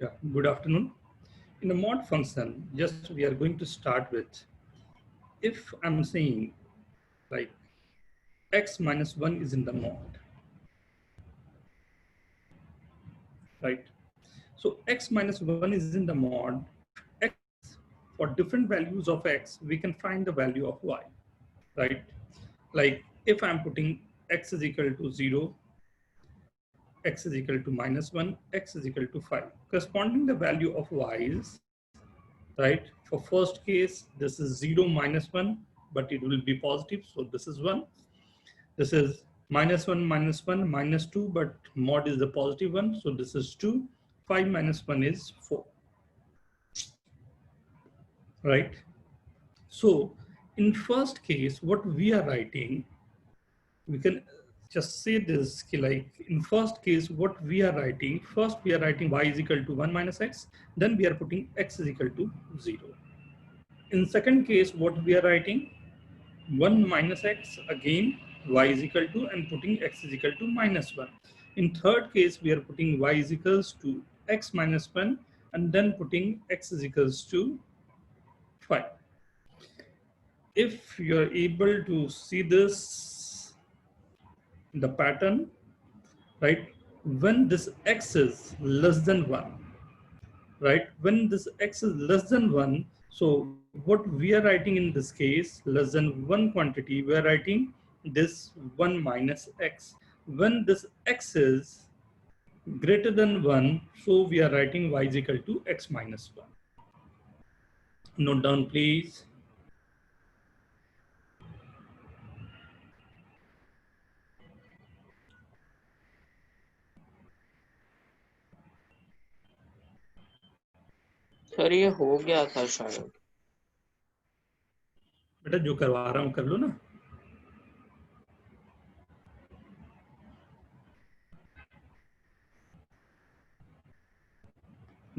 Yeah, good afternoon. In the mod function, just we are going to start with, if I'm saying like x minus 1 is in the mod, right? So x minus 1 is in the mod, x, for different values of x, we can find the value of y, right? Like if I'm putting x is equal to 0, x is equal to minus 1, x is equal to 5. Corresponding the value of y is, right? For first case, this is 0 minus 1, but it will be positive. So this is 1. This is minus 1 minus 2, but mod is the positive one. So this is 2. 5 minus 1 is 4, right? So in first case, what we are writing, we can just say this, like in first case, what we are writing, first we are writing y is equal to 1 minus x, then we are putting x is equal to 0. In second case, what we are writing, 1 minus x, again y is equal to, and putting x is equal to minus 1. In third case, we are putting y is equals to x minus 1, and then putting x is equals to 5. If you are able to see this, the pattern, right, when this x is less than 1, right, when this x is less than 1, so what we are writing in this case, less than 1 quantity, we are writing this 1 minus x. When this x is greater than 1, so we are writing y is equal to x minus 1. Note down please. Sir ये हो गया था शायद। बेटा जो करवा रहा हूँ कर लो ना।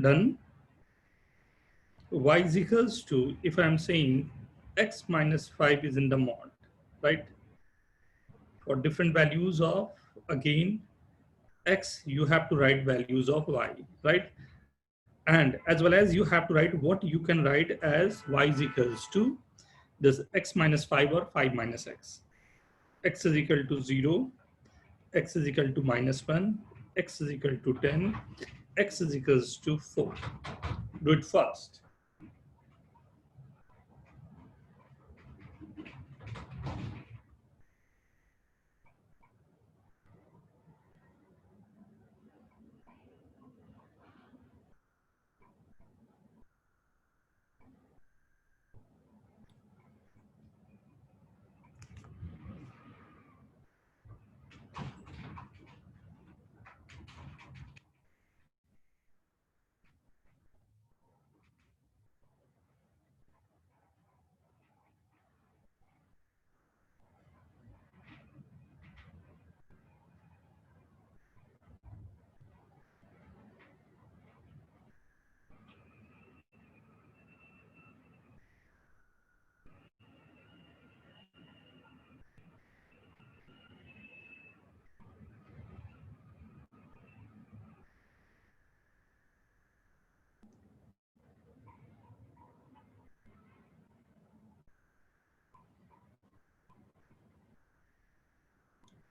Done. Y is equals to, if I'm saying x minus 5 is in the mod, right? For different values of, again, x, you have to write values of y, right? And as well as you have to write what you can write as y is equals to this x minus 5 or 5 minus x. X is equal to 0, x is equal to minus 1, x is equal to 10, x is equals to 4. Do it fast.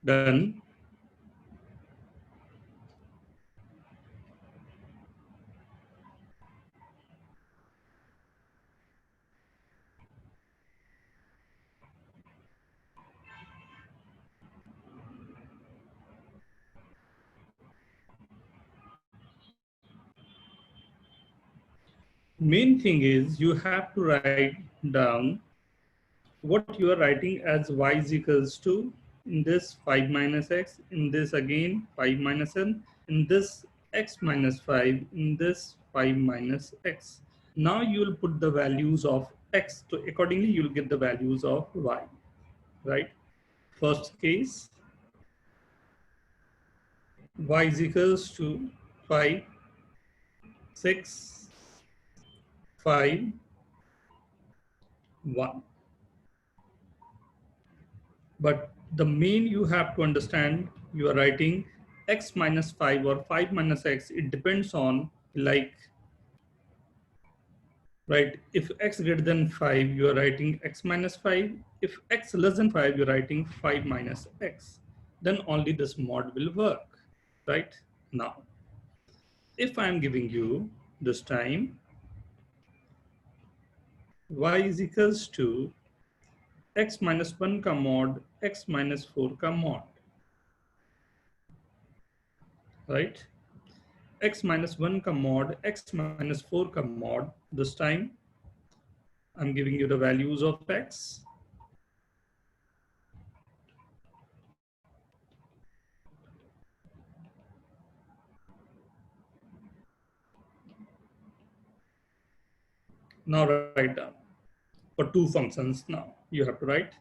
Done. Main thing is you have to write down what you are writing as y is equals to, in this 5 minus x, in this again 5 minus n, in this x minus 5, in this 5 minus x. Now you will put the values of x, so accordingly you will get the values of y, right? First case, y is equals to 5, 6, 5, 1. But the main you have to understand, you are writing x minus 5 or 5 minus x, it depends on Like, right, if x greater than 5, you are writing x minus 5. If x less than 5, you're writing 5 minus x. Then only this mod will work, right? Now, if I'm giving you this time y is equals to x minus 1 ka mod, x minus 4 ka mod, right? X minus 1 ka mod, x minus 4 ka mod. This time, I'm giving you the values of x. Now write down. For two functions now, you have to write.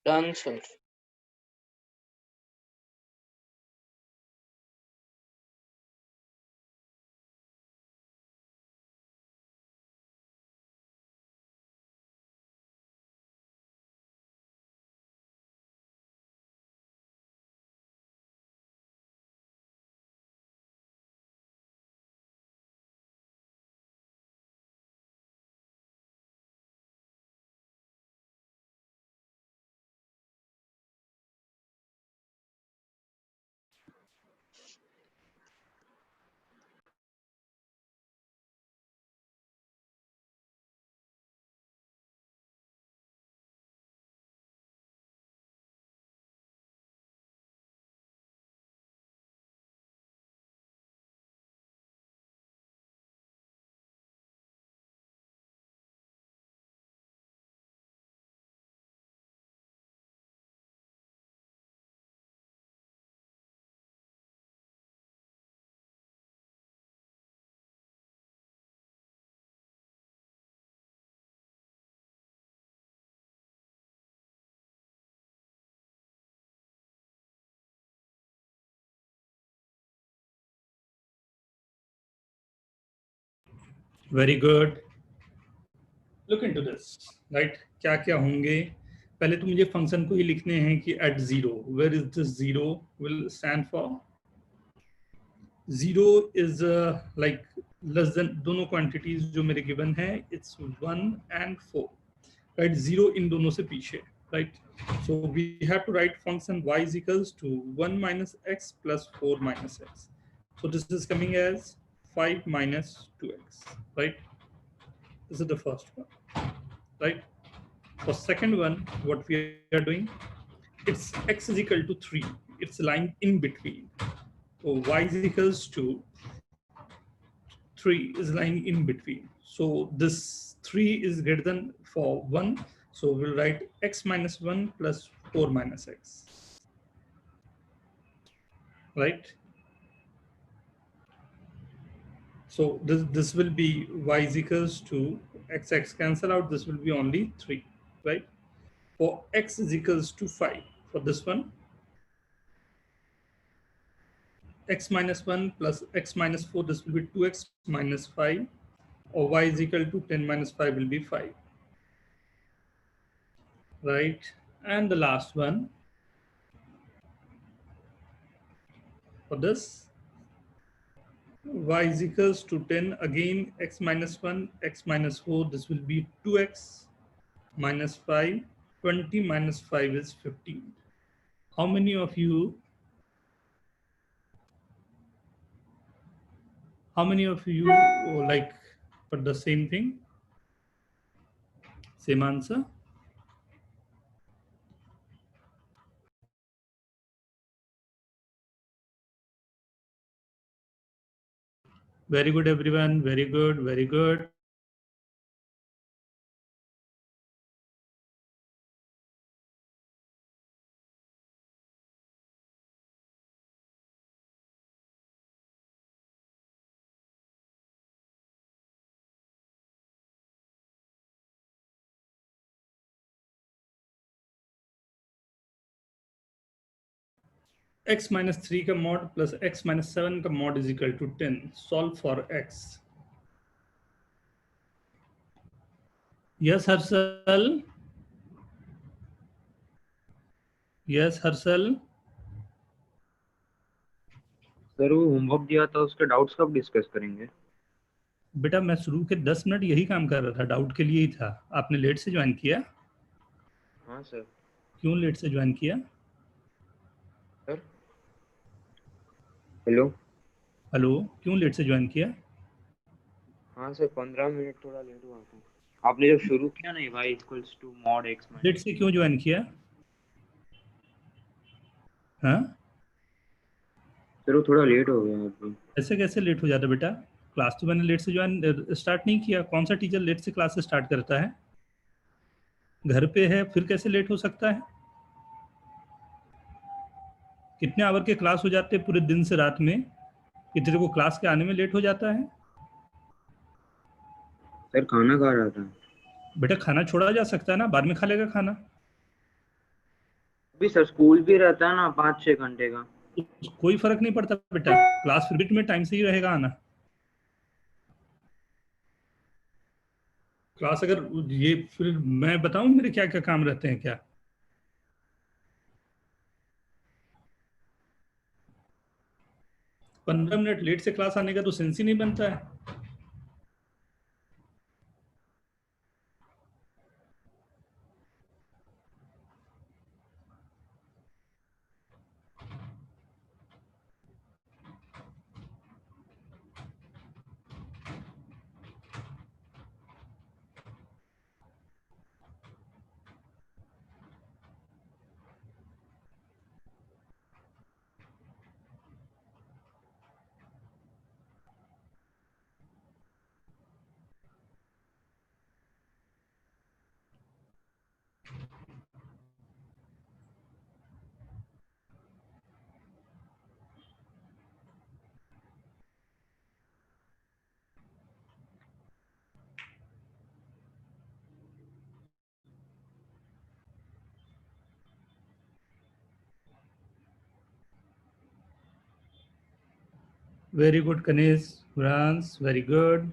Done, sir. Very good. Look into this, right? क्या क्या होंगे? पहले तो मुझे function को ही लिखने हैं कि at zero, where is this zero will stand for? Zero is like less than, दोनों quantities जो मेरे given है, it's 1 and 4, right? Zero इन दोनों से पीछे, right? So we have to write function y is equals to 1 minus x plus 4 minus x. So this is coming as 5 minus 2x, right? This is the first one, right? For second one, what we are doing, it's x is equal to 3. It's lying in between. So y is equals to 3 is lying in between. So this 3 is greater than for 1 So we'll write x minus 1 plus 4 minus x, right? So this will be y is equals to x cancel out. This will be only 3, right? For x is equals to 5. For this one, x minus 1 plus x minus 4, this will be 2x minus 5, or y is equal to 10 minus 5 will be 5, right? And the last one, for this, y is equals to 10, again x minus 1, x minus 4, this will be 2x minus 5, 20 minus 5 is 15. How many of you like put the same thing, same answer? Very good, everyone. Very good, very good. x minus 3 का mod plus x minus 7 का mod is equal to 10. Solve for x. Yes, Harshal. Yes, Harshal. Sir वो homework दिया था, उसके doubts कब discuss करेंगे? बेटा मैं शुरू के 10 मिनट यही काम कर रहा था, डाउट के लिए ही था। आपने लेट से ज्वाइन किया? हाँ सर। क्यों लेट से ज्वाइन किया? Sir hello. हेलो, क्यों लेट से ज्वाइन किया? हाँ सर, 15 मिनट थोड़ा लेट हुआ था। आपने जब शुरू किया ना y equals to mod x minus, late से क्यों ज्वाइन किया? हाँ, सर वो थोड़ा लेट हो गया अभी। ऐसे कैसे लेट हो जाता बेटा? क्लास तो मैंने लेट से ज्वाइन स्टार्ट नहीं किया। कौन सा टीचर लेट से क्लास स्टार्ट करता है? घर पे है, फिर कैसे लेट हो सकता है? कितने आवर के क्लास हो जाते हैं पूरे दिन से रात में कि तेरे को क्लास के आने में लेट हो जाता है? सर खाना खा रहा था। बेटा खाना छोड़ा जा सकता है ना, बाद में खा लेगा खाना। अभी सर स्कूल भी रहता है ना 5-6 घंटे का। कोई फर्क नहीं पड़ता बेटा, क्लास फिर भी में टाइम से ही रहेगा आना। क्लास अगर ये, फिर मैं बताऊं मेरे क्या क्या काम रहते हैं क्या? 15 मिनट लेट से क्लास आने का तो सेंस ही नहीं बनता है। Very good Kanesh, France, very good.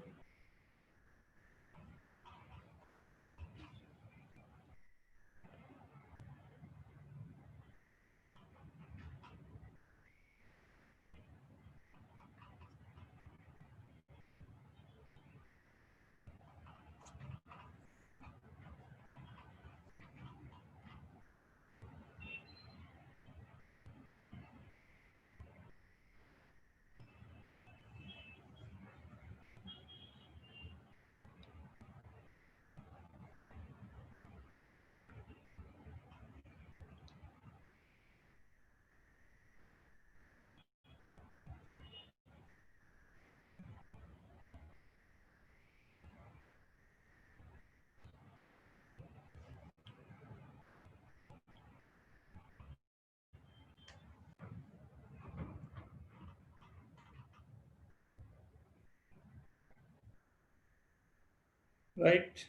right?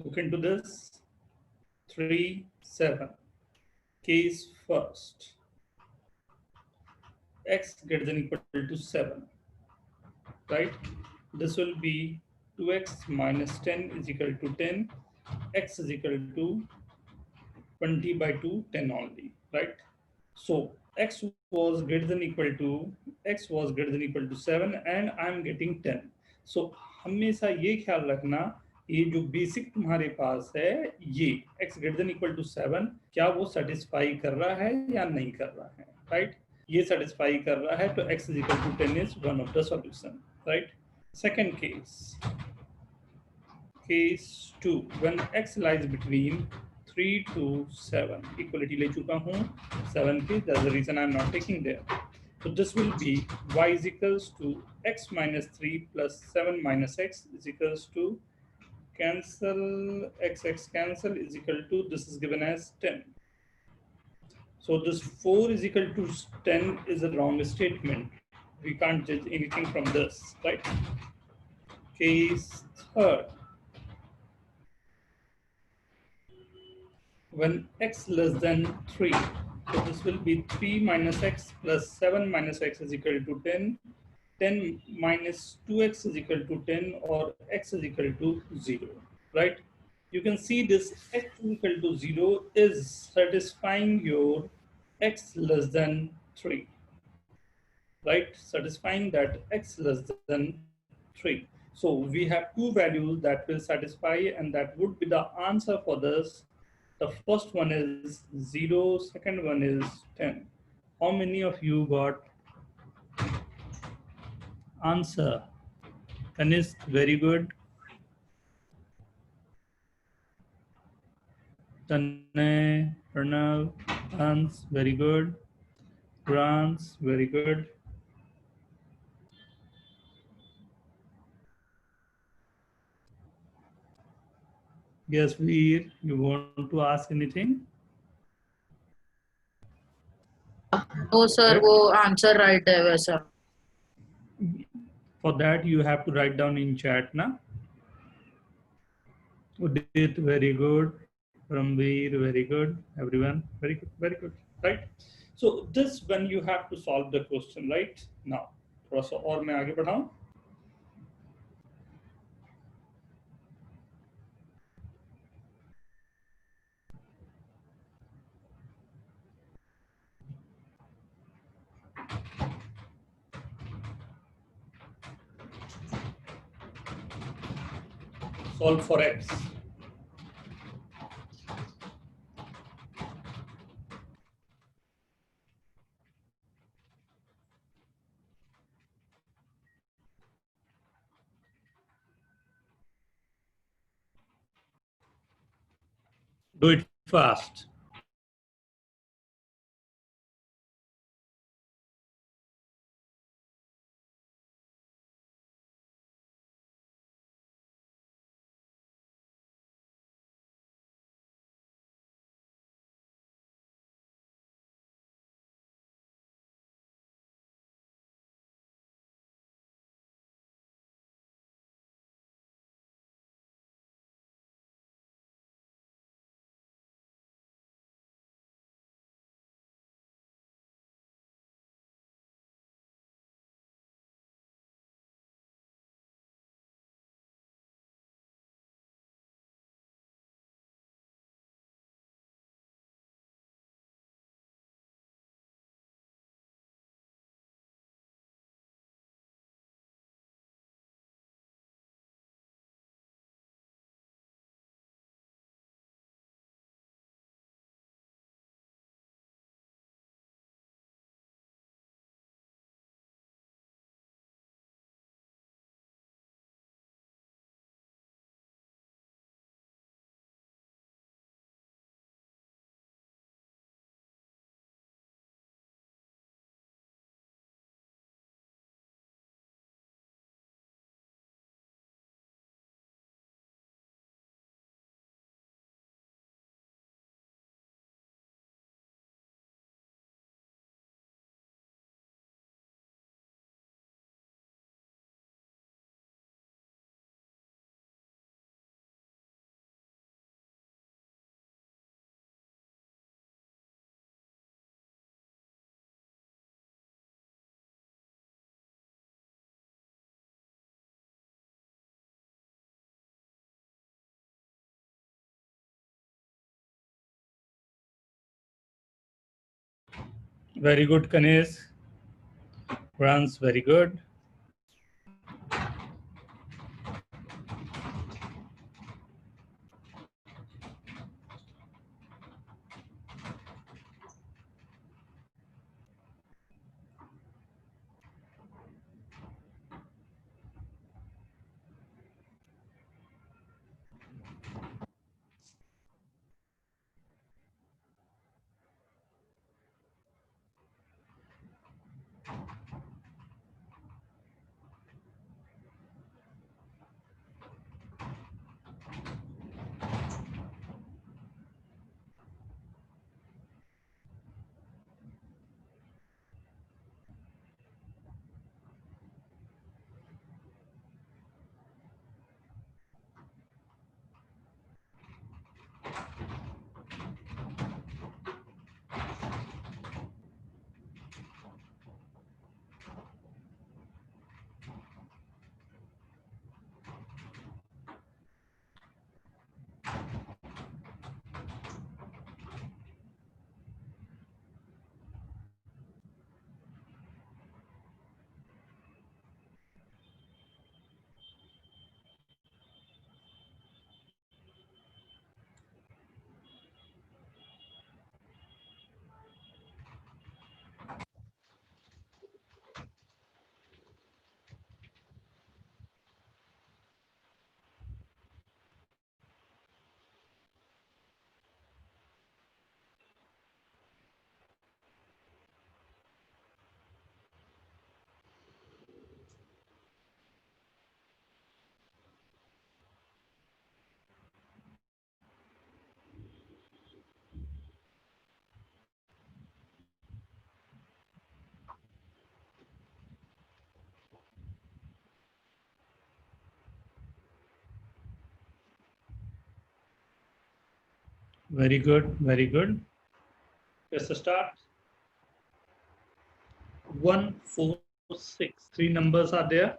Look into this. 3, 7. Case first. X greater than equal to 7, right? This will be 2x minus 10 is equal to 10. X is equal to 20 by 2, 10 only, right? So x was greater than equal to 7 and I am getting 10. So हमेशा ये ख्याल रखना, ये जो basic तुम्हारे पास है ये x greater than equal to 7 क्या वो सेटिस्फाई कर रहा है या नहीं कर रहा है, राइट? ये सेटिस्फाई कर रहा है तो x is equal to 10 is one of the solution, right? Second case, case 2, when x lies between 3 to 7, equality ले चुका हूँ 7 की, that's the reason I'm not taking there. So this will be y is equals to x minus 3 plus 7 minus x is equals to cancel x cancel is equal to, this is given as 10. So this 4 is equal to 10 is a wrong statement. We can't judge anything from this, right? Case third, when x less than 3, so this will be 3 minus x plus 7 minus x is equal to 10. 10 minus 2x is equal to 10 or x is equal to 0, right? You can see this x is equal to 0 is satisfying your x less than 3, right? Satisfying that x less than 3. So we have two values that will satisfy and that would be the answer for this. The first one is 0, second one is 10. How many of you got answer? Kanishk, very good. Tanay, Pranav, Hans, very good. Grants, very good. Yes, Veer, you want to ask anything? No sir, Right. वो answer right है वैसा. For that, you have to write down in chat, na? Udit, very good. Ramveer, very good. Everyone, very good, right? So this when you have to solve the question, right? Now, थोड़ा सा और मैं आगे बढ़ाऊं. Solve for x. Do it fast. Very good, Kanis. Runs very good. Very good, very good. Let's start. 1, 4, 6. 3 numbers are there.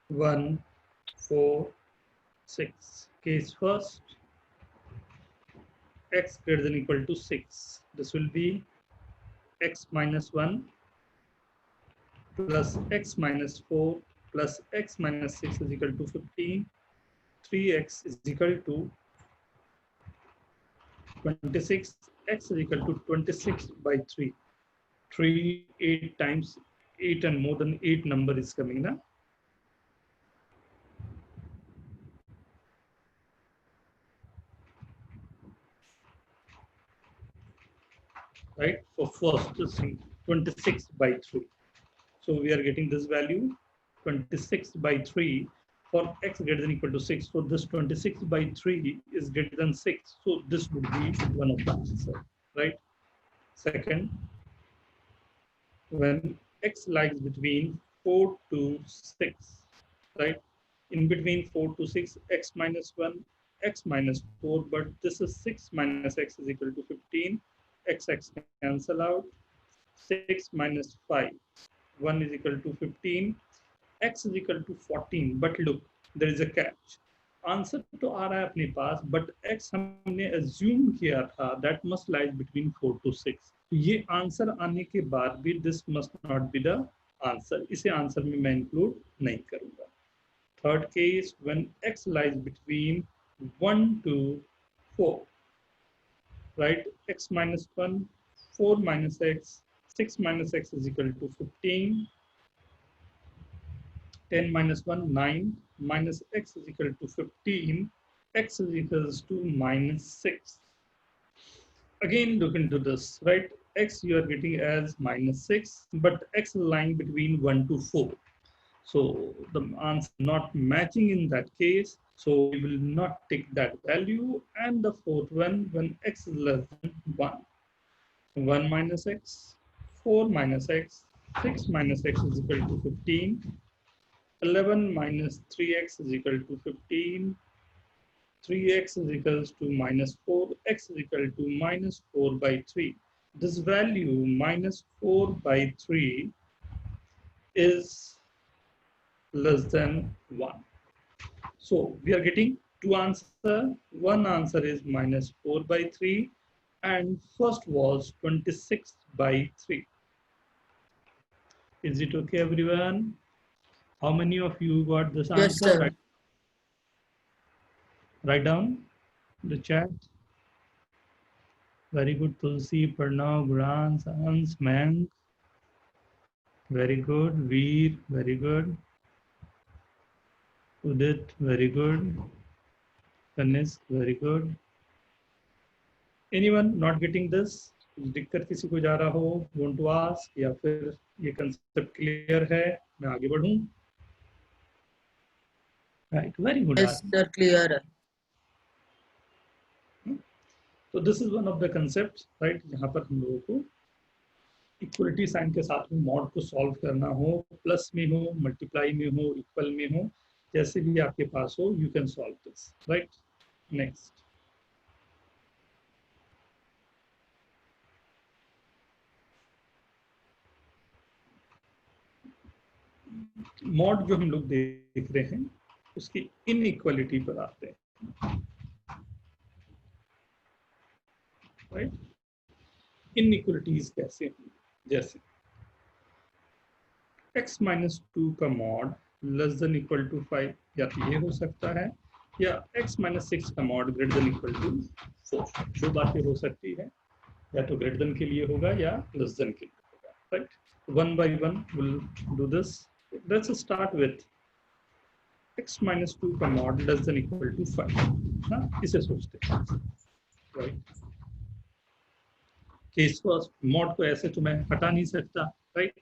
One, 4, 6. Case first. X greater than equal to 6. This will be x minus 1 plus x minus 4 plus x minus 6 is equal to 15. 3x is equal to 26. X is equal to 26 by 3. 3, 8 times 8 and more than 8 number is coming now. Right? For first thing, 26 by 3. So we are getting this value 26 by 3 for x greater than equal to 6. So this 26 by 3 is greater than 6. So this would be one of the answer, right? Second, when x lies between 4 to 6, right? In between 4 to 6, x minus 1, x minus 4, but this is 6 minus x is equal to 15. X cancel out. 6 minus 5. 1 is equal to 15. X is equal to 14. But look, there is a catch. Answer तो आ रहा है अपने पास, but x हमने assume किया था that must lie between 4 to 6. तो ये answer आने के बाद भी this must not be the answer. इसे आंसर में मैं include नहीं करूँगा. Third case, when x lies between 1 to 4, right? X minus 1, 4 minus x, 6 minus x is equal to 15. 10 minus 1, 9, minus x is equal to 15. X is equals to minus 6. Again, look into this, right? X you are getting as minus 6, but x is lying between 1 to 4. So the answer not matching in that case. So we will not take that value. And the fourth one, when x is less than 1. 1 minus x, 4 minus x, 6 minus x is equal to 15. 11 minus 3x is equal to 15. 3x is equals to minus 4. X is equal to minus 4 by 3. This value minus 4 by 3 is less than 1. So we are getting two answer. One answer is minus 4 by 3 and first was 26 by 3. Is it okay, everyone? How many of you got this Yes, answer? sir. Write down the chat. Very good, Tulsi, Pranav, Grant, Sans, Mank. Very good, Veer, very good. Udit, very good. Kanis, very good. Anyone not getting this? दिक्कत किसी को जा रहा हो, want to ask, या फिर ये concept clear है, मैं आगे बढ़ूं? Right, very good. Yes, sir. Clear. So this is one of the concepts, right? जहाँ पर हम लोगों को इक्वलिटी साइन के साथ में मॉड को सॉल्व करना हो, प्लस में हो, मल्टीप्लाई में हो, इक्वल में हो, जैसे भी आपके पास हो, you can solve this, right? Next, mod जो हम लोग देख रहे हैं उसकी इनइक्वालिटी पर आते हैं, राइट? इनइक्वालिटीज कैसे हैं? जैसे x माइनस 2 का mod less than equal to 5, या तो ये हो सकता है, या x माइनस 6 का mod greater than equal to 4. दो बातें हो सकती है, या तो ग्रेटर देन के लिए होगा या लेस देन के लिए होगा, right? One by one will do this. Let's start with x minus 2 का mod less than equal to 5. हाँ, इसे सोचते हैं, राइट? केस फर्स्ट, मॉड को ऐसे तो मैं हटा नहीं सकता, right?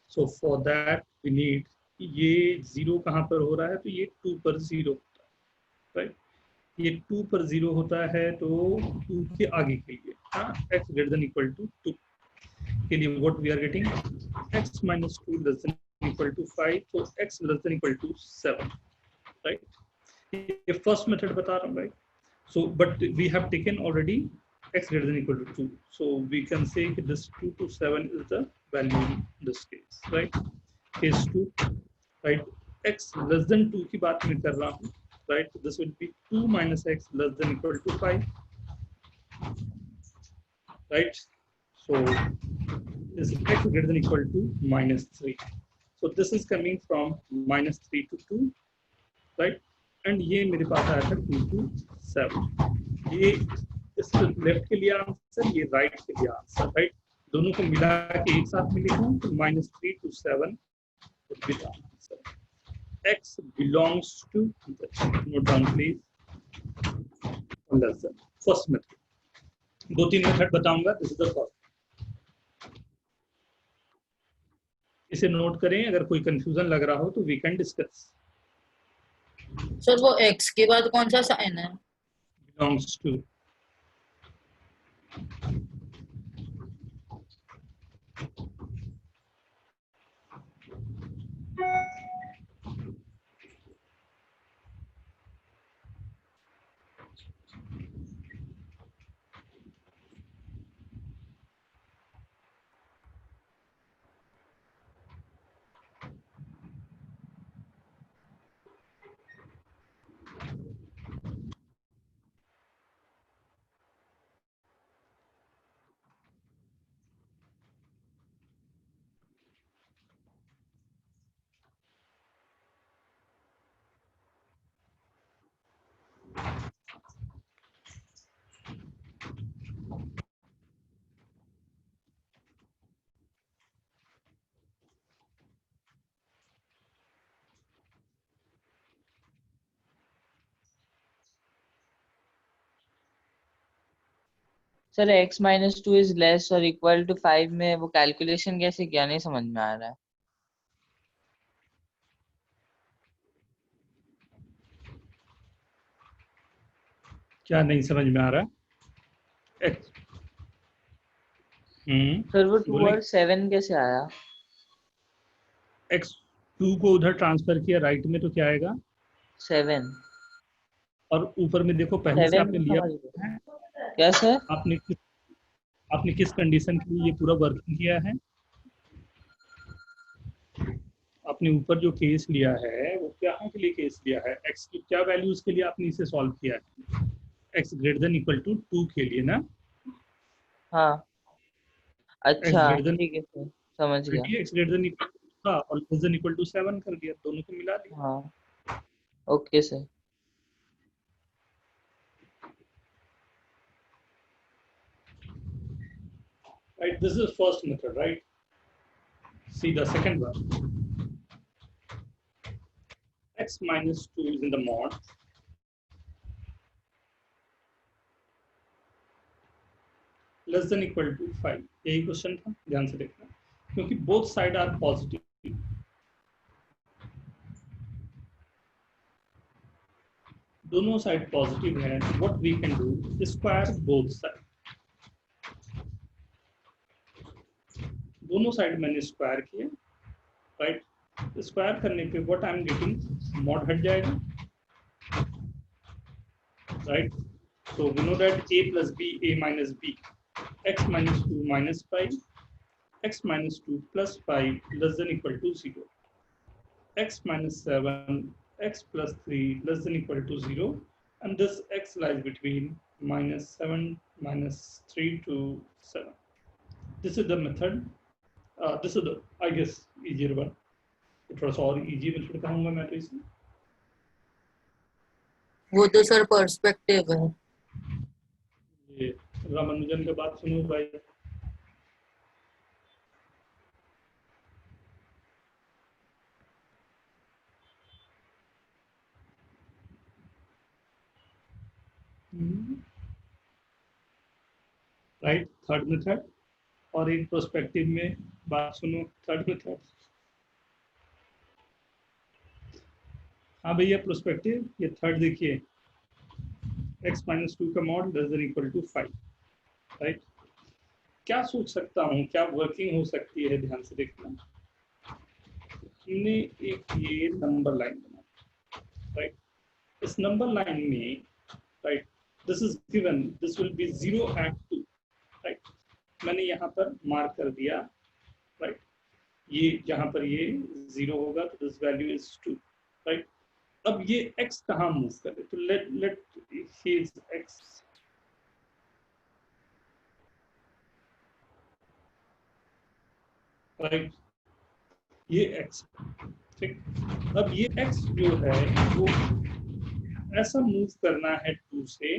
So for that we need, ये 0 कहाँ पर हो रहा है, तो ये 2 पर 0 होता है, राइट? ये 2 पर 0 होता है, तो 2 के आगे के लिए, हाँ, x greater than equal to 2 के लिए what we are getting, x minus 2 less than equal to 5, तो x less than equal to 7, right? ये फर्स्ट मेथड बता रहा हूँ, right? So but we have taken already x greater than equal to 2, so we can say that this 2 to 7 is the value in this case, right? Case 2, right? x less than 2 की बात मैं कर रहा हूँ, right? This will be 2 minus x less than equal to 5, right? So this is x greater than equal to minus 3, so this is coming from minus 3 to 2, right? And ये मेरे पास आया था 2 to 7. ये इस लेफ्ट के लिए answer, ये right के लिए आंसर, राइट? दोनों को मिला के एक साथ में लिखूं तो minus 3 to 7 would be the answer. X belongs to, note down please, less than. First method. दो तीन मेथड बताऊंगा, this is the first. इसे नोट करें, अगर कोई कंफ्यूजन लग रहा हो तो we can discuss. सर वो x के बाद कौन सा साइन है? Belongs to. Sir x minus 2 is less और इक्वल टू 5 में वो कैलकुलेशन कैसे किया, नहीं समझ में आ रहा है. क्या नहीं समझ में आ रहा? X. सर वो 2 और 7 कैसे आया? x 2 को उधर ट्रांसफर किया राइट में, तो क्या आएगा? 7. और ऊपर में देखो, पहले से 7 आपने लिया है, क्या सर? आपने किस कंडीशन के लिए ये पूरा वर्किंग किया है? अपने ऊपर जो केस लिया है वो क्या के लिए केस लिया है, x की क्या वैल्यूज के लिए आपने इसे सॉल्व किया है, x greater than equal to 2 के लिए ना, हाँ x अच्छा ग्रेटर देन ठीक है सर, समझ गया। x greater than equal to था और लेस देन इक्वल टू 7 कर दिया, दोनों को मिला दिया। हाँ okay sir. Right, this is first method, right? See the second one. X minus 2 is in the mod. Less than equal to 5. यही क्वेश्चन था, ध्यान से देखना, क्योंकि both side are positive. दोनों साइड पॉजिटिव है, what we can do, square both side. दोनों side मैंने स्क्वायर किए, राइट, स्क्वायर करने पे what I am getting, mod हट जाएगा, right, so we know that a plus b, a minus b, x minus 2 minus 5, x minus 2 plus 5 less than equal to 0, x minus 7, x plus 3 less than equal to 0, and this x lies between minus 7 minus 3 to 7. This is the method. This is the, I guess, easier one. थोड़ा सा और easy method कहूंगा मैं तो इसे। वो तो sir perspective है। ये रामानुजन की बात सुनो भाई। राइट, थर्ड मेथड, और एक प्रोस्पेक्टिव में बात सुनो, थर्ड मेथड। हाँ भैया प्रोस्पेक्टिव, ये थर्ड देखिए, x माइनस 2 का mod less than equal to 5, right. क्या सोच सकता हूँ, क्या वर्किंग हो सकती है, ध्यान से देखना। हमने एक ये नंबर लाइन बना, राइट, इस नंबर लाइन में, right, this is given, this will be 0 at 2, right, मैंने यहाँ पर मार्क कर दिया, राइट, ये यहाँ पर ये 0 होगा तो दिस वैल्यू इज 2, राइट। अब ये x कहाँ मूव करे, तो लेट हिज x, राइट, ये x, ठीक। अब ये x जो है वो ऐसा मूव करना है 2 से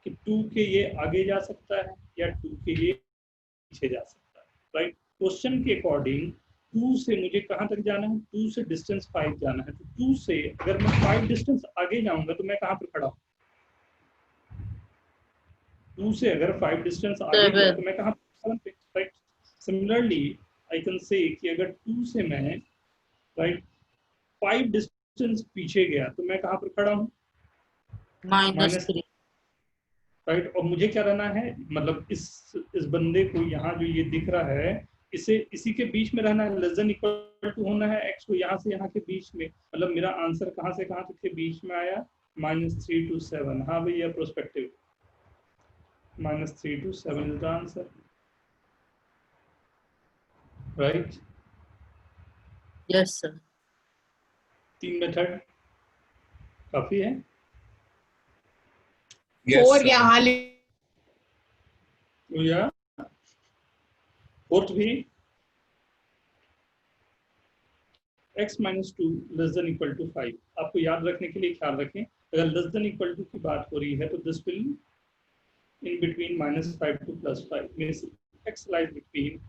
कि 2 के ये आगे जा सकता है या 2 के ये पीछे जा सकता है, राइट। क्वेश्चन के अकॉर्डिंग 2 से मुझे कहाँ तक जाना है, 2 से डिस्टेंस 5 जाना है, तो 2 से अगर मैं 5 डिस्टेंस आगे जाऊंगा तो मैं कहाँ पर खड़ा हूँ, 2 से अगर 5 डिस्टेंस आगे गया तो मैं कहाँ पर, right. Similarly I can say कि अगर 2 से मैं, राइट, 5 डिस्टेंस पीछे गया तो मैं कहाँ पर खड़ा हूँ, -3, राइट। और मुझे क्या रहना है, मतलब इस बंदे को यहाँ जो ये दिख रहा है, इसे इसी के बीच में रहना है, लेस देन इक्वल टू होना है x को यहाँ से यहाँ के बीच में, मतलब मेरा आंसर कहाँ से कहाँ तक के बीच में आया, -3 to 7। हाँ भैया prospective, -3 to 7 is the answer, right. Yes sir. 3 method काफी है। और यहाँ तो या फोर्थ भी, x minus 2 less than equal to 5। आपको याद रखने के लिए ख्याल रखें, अगर लेस देन इक्वल टू की बात हो रही है तो this will in between -5 to +5, means x lies between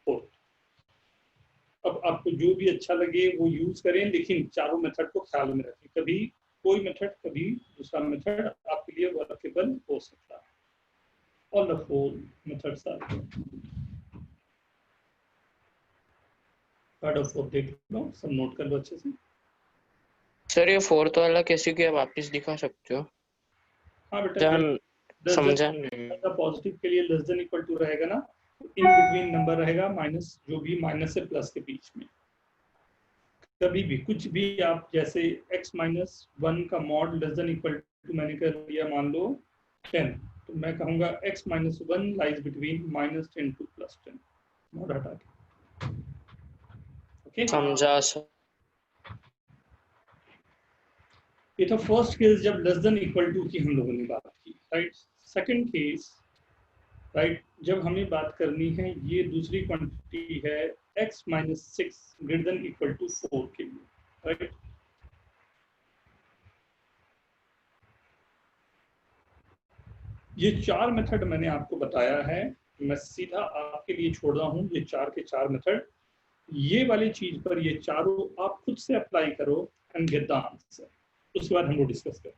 4। अब आपको जो भी अच्छा लगे वो यूज करें, लेकिन चारों मेथड को ख्याल में रखें, कभी कोई मेथड कभी दूसरा मेथड आपके लिए वर्केबल हो सकता है। All the 4 methods are third और फोर्थ देख लो, सब नोट कर लो अच्छे से। सर ये फोर्थ वाला कैसे किया, वापस दिखा सकते हो? हाँ बेटा, ध्यान समझा नहीं। पॉजिटिव के लिए लेस देन इक्वल टू रहेगा ना, इन बिटवीन नंबर रहेगा माइनस, जो भी माइनस से प्लस के बीच में, कभी भी कुछ भी आप, जैसे x माइनस 1 का mod less than equal to मैंने कर दिया मान लो 10, तो मैं कहूँगा x minus 1 lies between -10 to +10, mod हटा के। ओके, समझा सर। ये था फर्स्ट केस जब लेस देन इक्वल टू की हम लोगों ने बात की, राइट। सेकंड केस, राइट, जब हमें बात करनी है ये दूसरी क्वांटिटी है x minus 6 greater than equal to 4 के लिए, राइट। ये चार मेथड मैंने आपको बताया है, मैं सीधा आपके लिए छोड़ रहा हूं ये चार के चार मेथड। ये वाली चीज पर ये चारों आप खुद से अप्लाई करो एंड गेट द आंसर, उसके बाद हम लोग डिस्कस करें।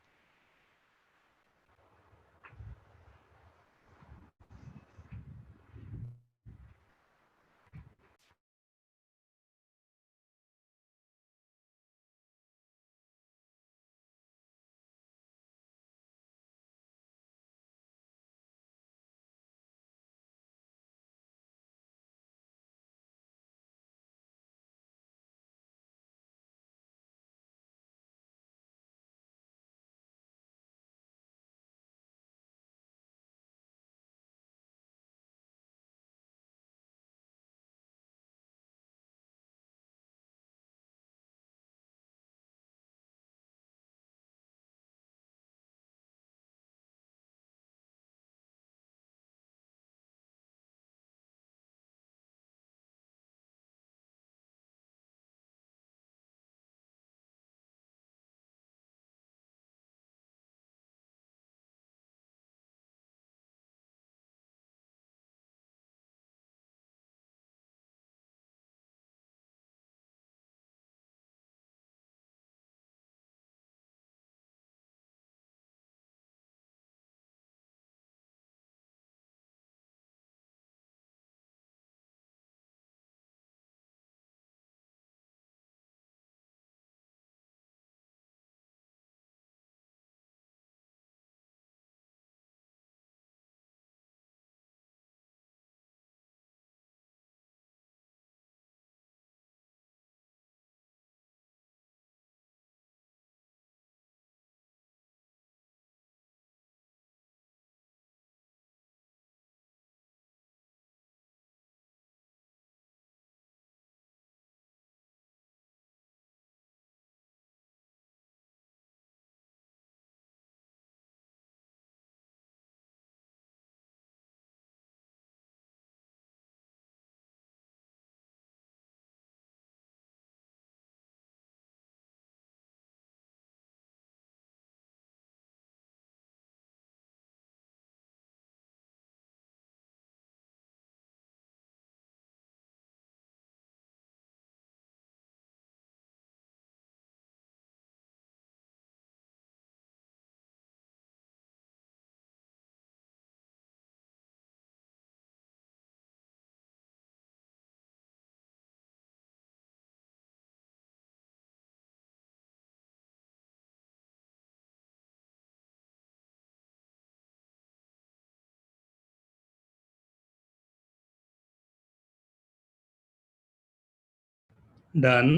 Done.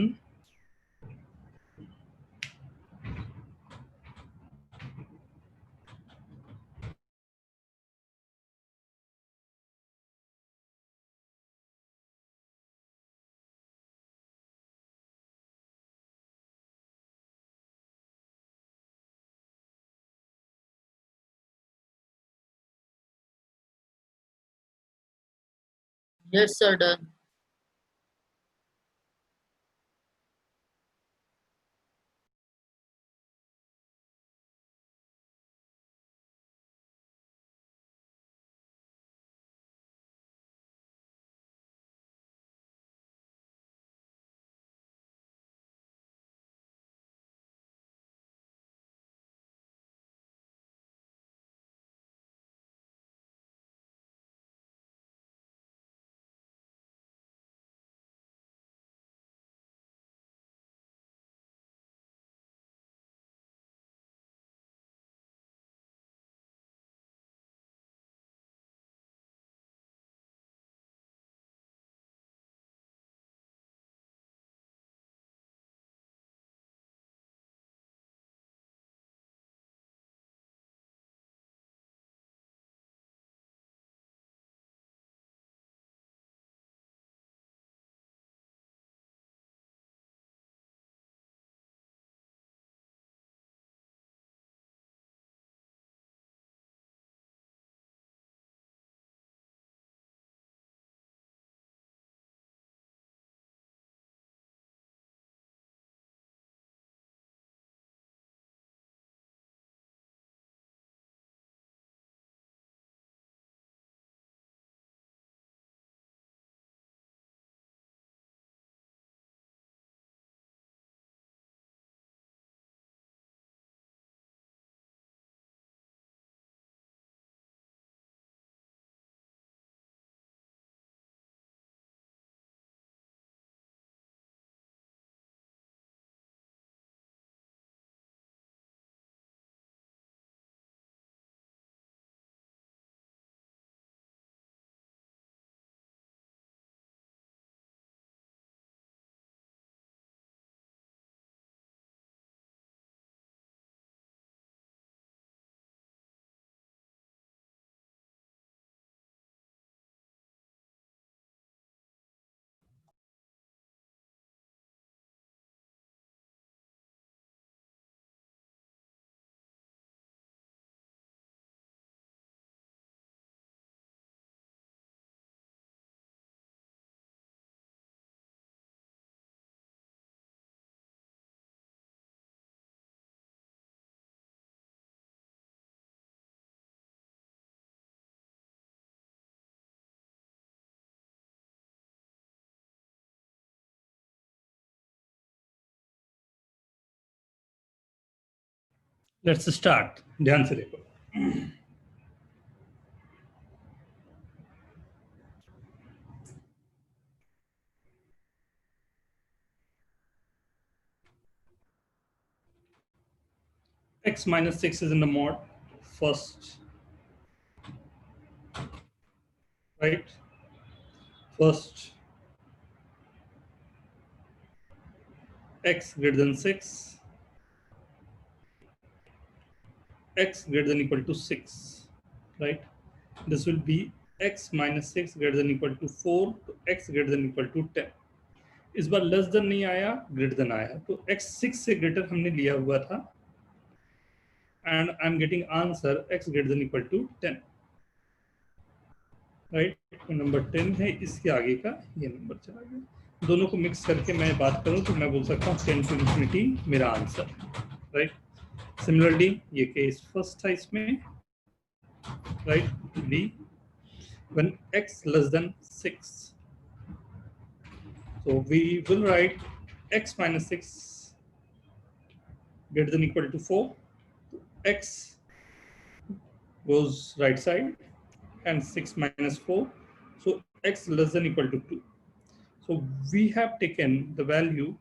Yes, sir, done. Let's start, ध्यान से देखो। x minus 6 is in the mod first, right? First, x greater than 6, x greater than equal to 6, right? This will be x minus 6 greater than equal to 4 to x greater than equal to 10. इस बार less than नहीं आया, greater than आया, तो x 6 से greater हमने लिया हुआ था, and I am getting answer x greater than equal to 10, right? तो नंबर 10 है, इसके आगे का ये नंबर चला गया। दोनों को मिक्स करके मैं बात करूं तो मैं बोल सकता हूँ 10 टू इन्फिनिटी मेरा आंसर, राइट? सिमिलरली ये केस फर्स्ट था इसमें, right? Be when x less than 6, so we will write x minus 6 greater than equal to 4, x goes right side and 6 minus 4, so x less than equal to 2. So we have taken the value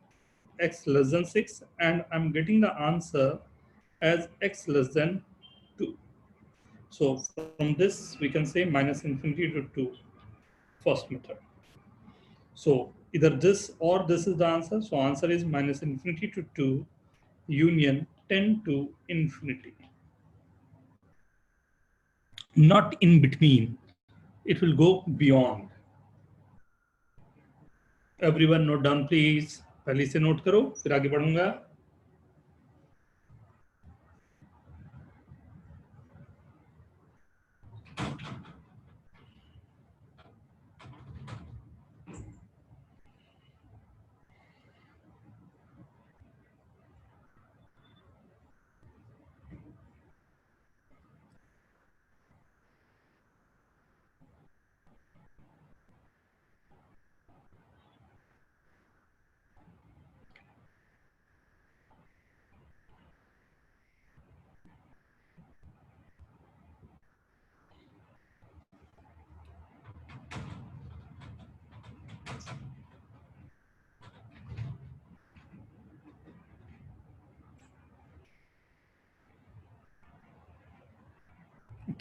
x less than 6 and I'm getting the answer as x less than 2. So from this we can say minus infinity to 2, first method. So either this or this is the answer. So answer is minus infinity to 2 union 10 to infinity. Not in between. It will go beyond. Everyone note down please. पहले से note करो, फिर आगे बढ़ूंगा।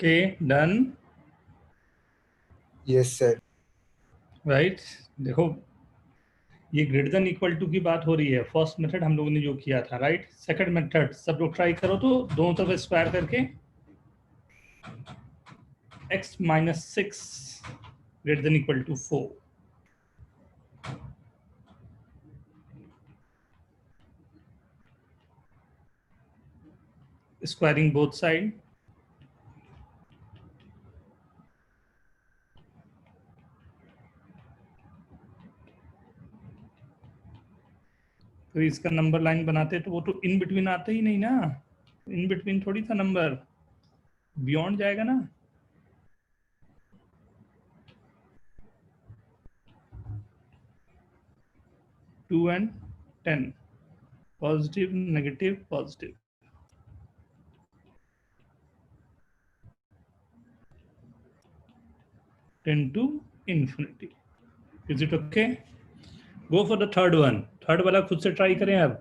Okay, done. Yes, sir. Right? देखो ये greater than equal to की बात हो रही है, फर्स्ट मेथड हम लोगों ने जो किया था, राइट? सेकंड मेथड सब लोग ट्राई करो तो दोनों तरफ स्क्वायर करके x minus 6 greater than equal to 4. Squaring both side. तो इसका नंबर लाइन बनाते तो वो तो इन बिटवीन आता ही नहीं ना, इन बिटवीन थोड़ी था नंबर, बियॉन्ड जाएगा ना। Two and 10, positive negative positive, ten to infinity. Is it okay? Go for the third one. Third वाला खुद से ट्राई करें अब।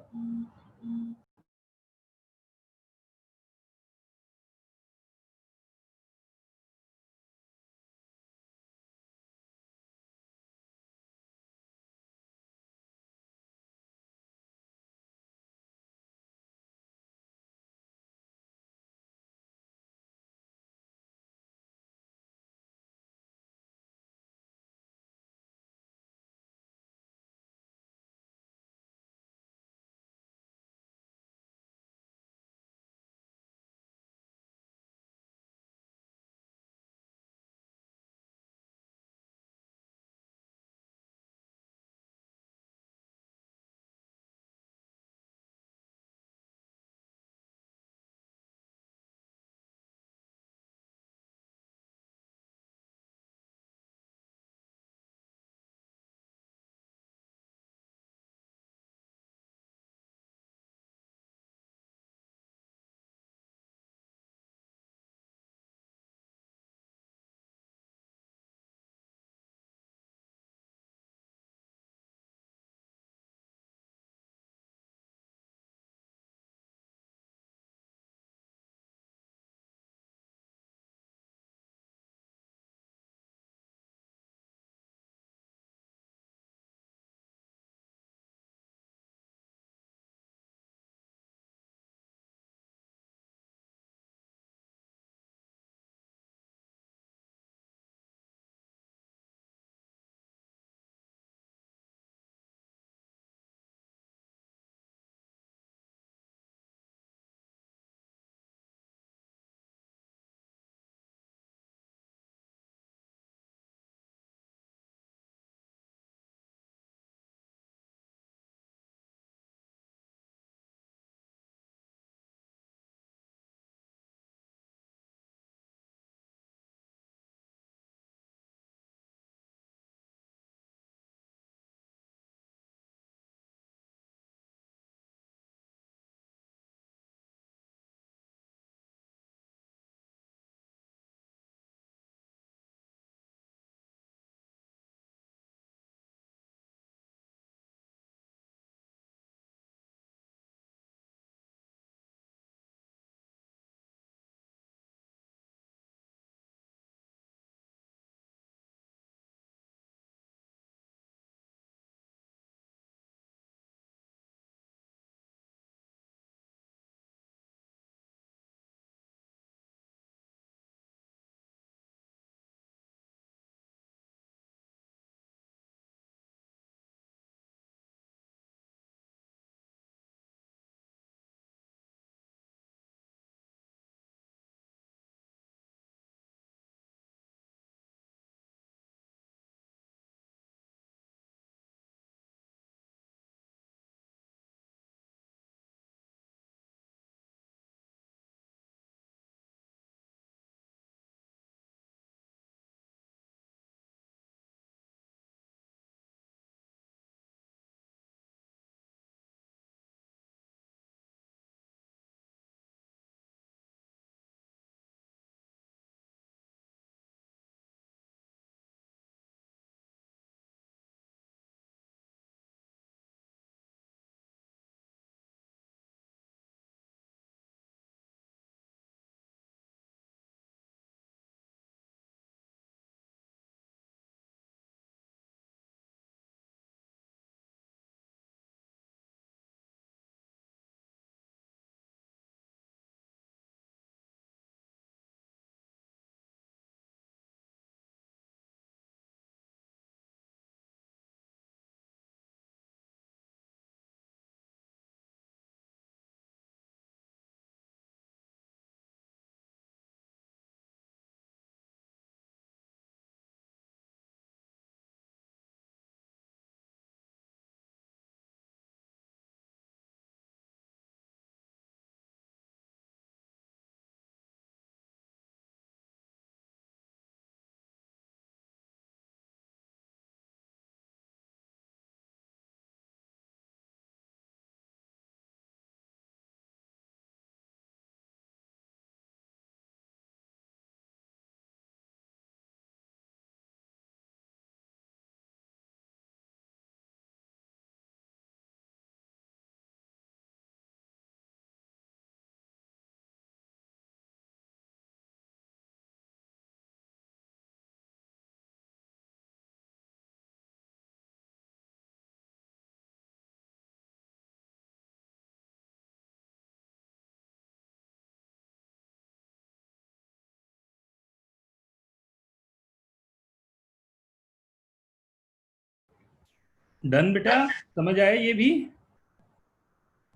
डन बेटा, समझ आया ये भी?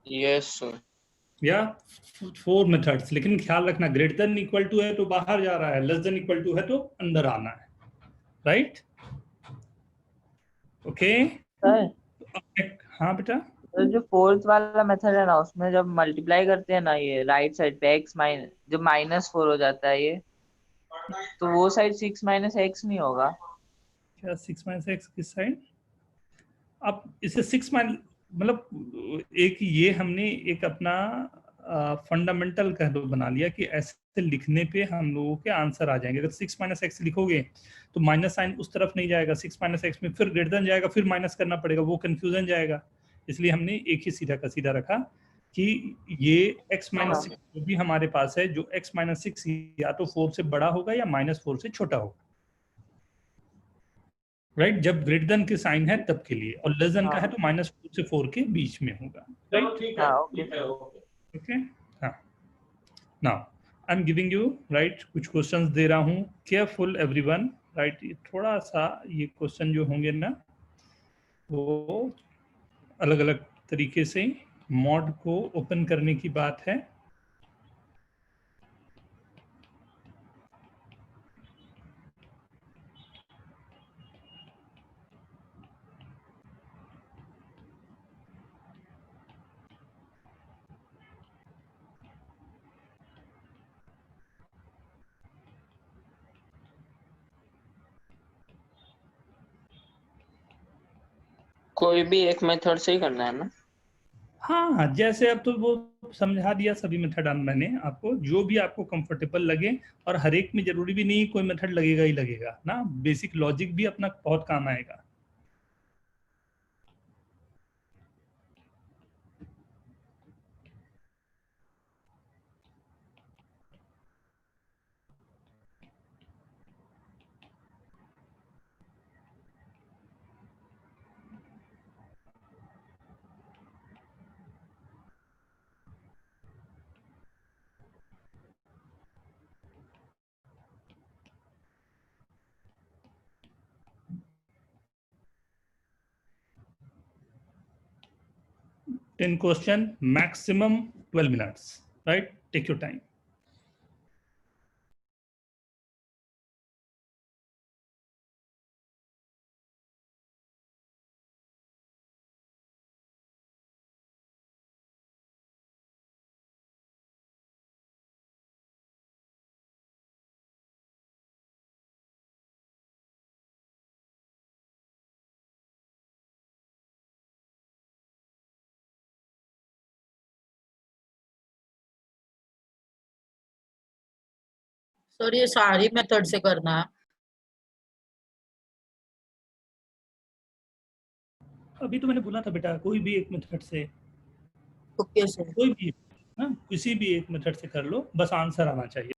Yes sir. या 4 मेथड्स, लेकिन ख्याल रखना ग्रेटर देन इक्वल टू है तो बाहर जा रहा है, लेस देन इक्वल टू है तो अंदर आना है, राइट? ओके। सर हाँ बेटा, तो जो फोर्थ वाला मेथड है ना, उसमें जब मल्टीप्लाई करते हैं ना, ये राइट साइड पे एक्स माइनस, जो -4 हो जाता है ये, तो वो साइड 6 - x नहीं होगा? क्या 6 - x किस साइड? आप इसे 6 मतलब एक ये हमने एक अपना फंडामेंटल कह लो बना लिया कि ऐसे लिखने पे हम लोगों के आंसर आ जाएंगे। अगर 6 - x लिखोगे तो माइनस साइन उस तरफ नहीं जाएगा, 6 - x में फिर ग्रेटर देन जाएगा, फिर माइनस करना पड़ेगा, वो कंफ्यूजन जाएगा। इसलिए हमने एक ही सीधा का सीधा रखा कि ये x - 6 जो भी हमारे पास है, जो x - 6 या तो 4 से बड़ा होगा या -4 से छोटा होगा, राइट? जब ग्रेटर देन के साइन है तब के लिए, और लेस देन का है तो -4 से 4 के बीच में होगा, राइट? हाँ ओके। ओके। हाँ, now I am giving you, right, कुछ क्वेश्चंस दे रहा हूँ, केयरफुल एवरीवन, राइट? थोड़ा सा ये क्वेश्चन जो होंगे ना, वो अलग अलग तरीके से मॉड को ओपन करने की बात है। कोई भी एक मेथड से ही करना है ना? हाँ हाँ, जैसे अब तो वो समझा दिया सभी मेथड मैंने आपको, जो भी आपको कंफर्टेबल लगे, और हर एक में जरूरी भी नहीं कोई मेथड लगेगा ही लगेगा ना, बेसिक लॉजिक भी अपना बहुत काम आएगा। Ten question, maximum 12 minutes, right? Take your time. Sir ये सारी मेथड से करना है? अभी तो मैंने बोला था बेटा, कोई भी एक मेथड से, ओके सर। कोई भी ना, किसी भी एक मेथड से कर लो, बस आंसर आना चाहिए।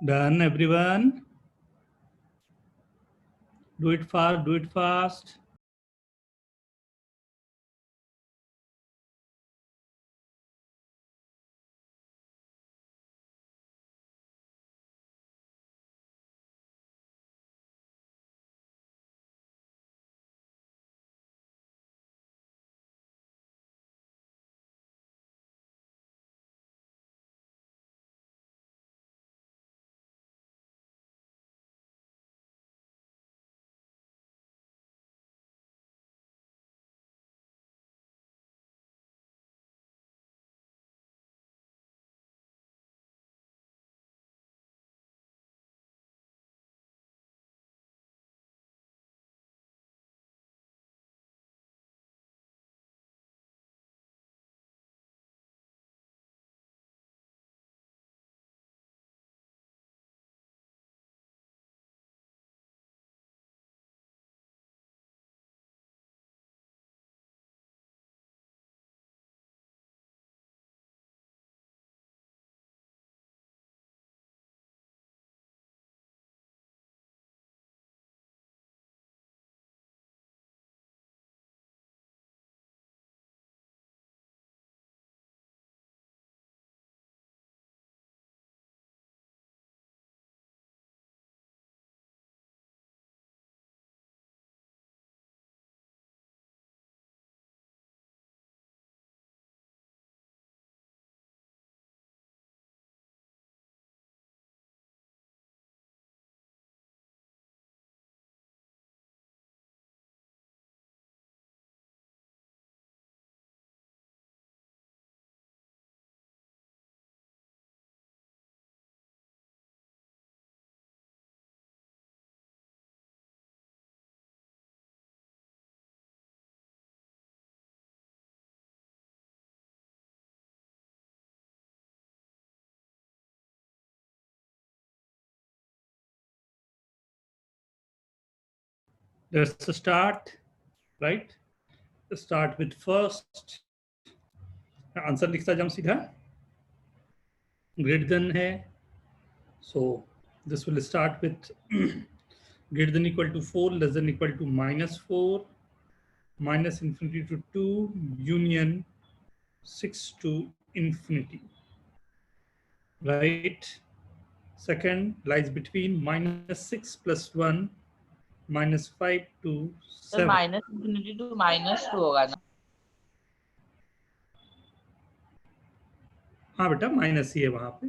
Done, everyone? Do it fast, do it fast. Let's start, right? Start with first. Answer लिखता जाऊं सीधा. Greater than है. So this will start with greater than equal to 4, less than equal to -4, minus infinity to 2, union 6 to infinity. Right? Second lies between -6 plus 1, -5 to sir 7. -∞ to -2 होगा ना. हाँ बेटा minus ही है वहां पे,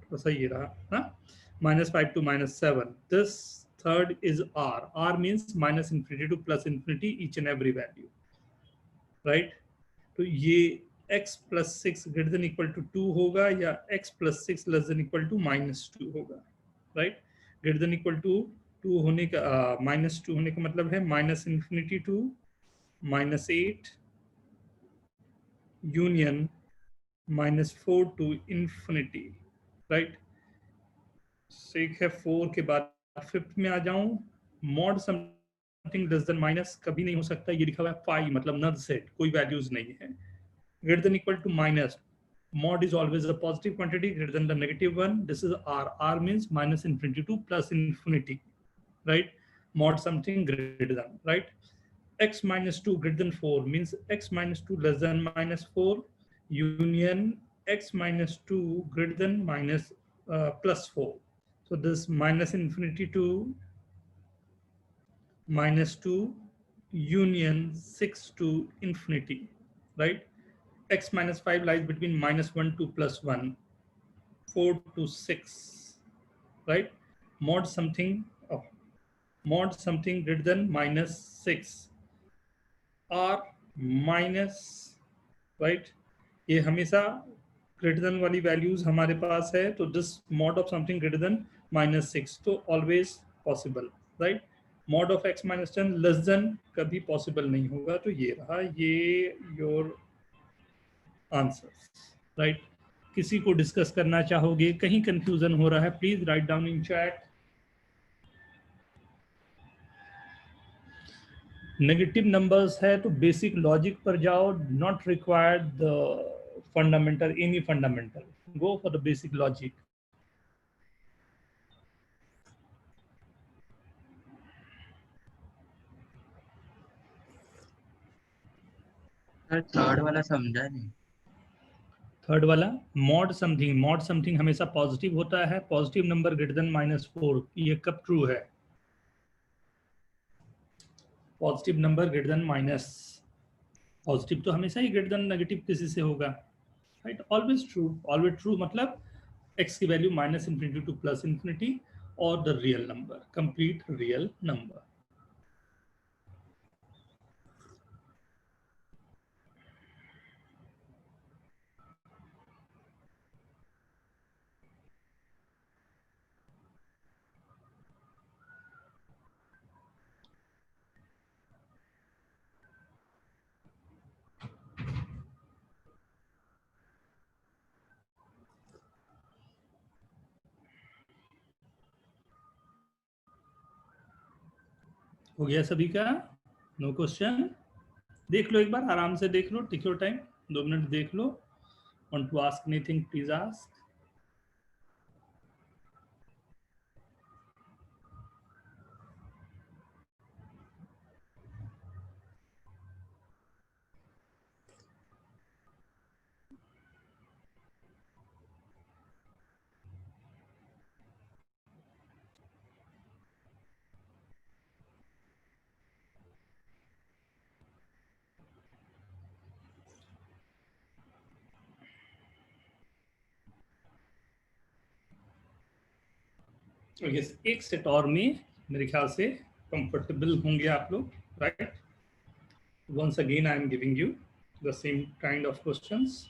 तो सही ये रहा ना. -5 to -7. This third is R. R means minus infinity to plus infinity each and every value. Right? तो ये x plus 6 greater than equal to 2 होगा या x plus 6 less than equal to -2 होगा. Right? Greater than equal to 2 होने का -2 होने का मतलब है minus infinity to -8 union -4 to infinity. Right? सेक है 4 के बाद 5th में आ जाऊं. Mod something less than minus कभी नहीं हो सकता. ये लिखा हुआ है 5 मतलब नल सेट, कोई वैल्यूज नहीं है. Greater than equal to minus, mod is always a positive quantity greater than the negative one. This is R. R means minus infinity to plus infinity, right? Mod something greater than, right? X minus 2 greater than 4 means x minus 2 less than -4 union x minus 2 greater than minus plus 4. So this minus infinity to -2 union 6 to infinity, right? X minus 5 lies between -1 to +1, 4 to 6, right? Mod something greater than -6 or minus, right? ये हमेशा greater than वाली values हमारे पास है, तो this mod of something greater than -6 तो always possible, right? mod of x minus 10 less than कभी possible नहीं होगा. तो ये रहा ये योर आंसर, राइट? किसी को डिस्कस करना चाहोगे, कहीं कंफ्यूजन हो रहा है, please write down in chat. Negative numbers है तो बेसिक लॉजिक पर जाओ, not required the fundamental, any fundamental. Go for the basic logic. Sir third वाला समझा नहीं। थर्ड वाला मॉड समथिंग हमेशा पॉजिटिव होता है, पॉजिटिव नंबर ग्रेटर देन -4, ये कब ट्रू है? Positive number greater than minus, positive तो हमेशा ही ग्रेटर देन नेगेटिव किसी से होगा, राइट? ऑलवेज ट्रू मतलब x की वैल्यू -∞ टू +∞ और the real number, complete real number. हो गया सभी का? No question? देख लो एक बार, आराम से देख लो, टेक योर टाइम, 2 मिनट देख लो। Want to ask anything please ask. Yes, एक सेट और में मेरे ख्याल से कंफर्टेबल होंगे आप लोग, right? Once again, I am giving you the same kind of questions.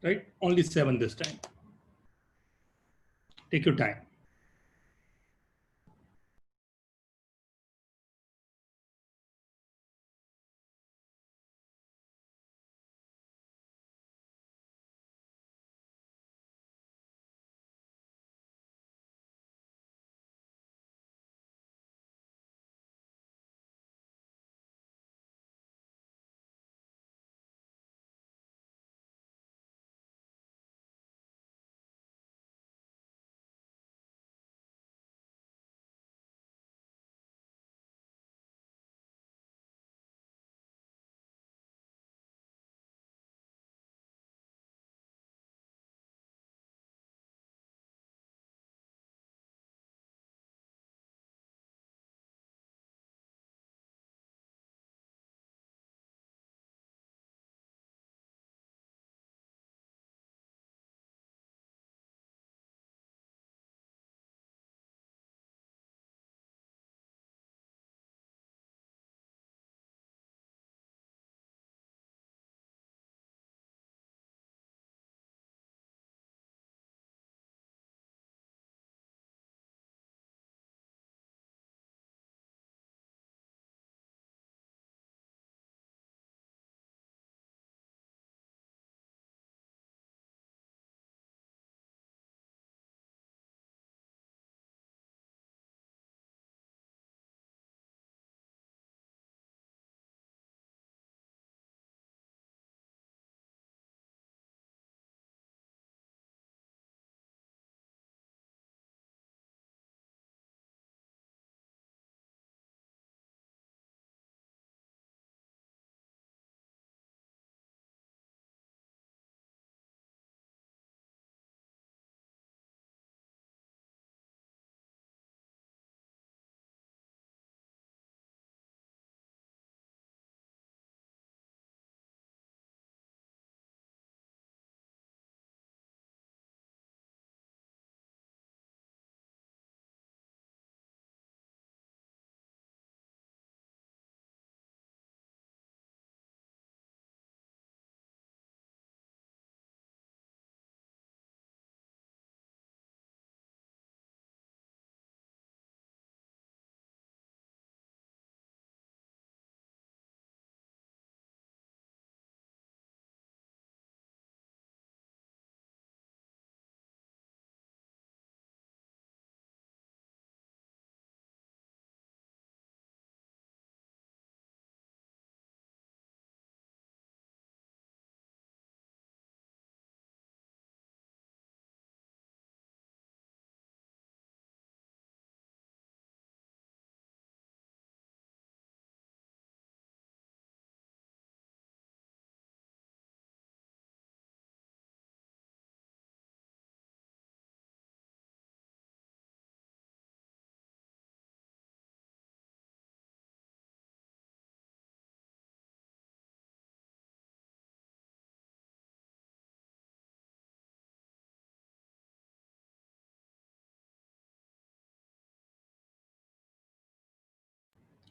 Right? Only 7 this time. Take your time.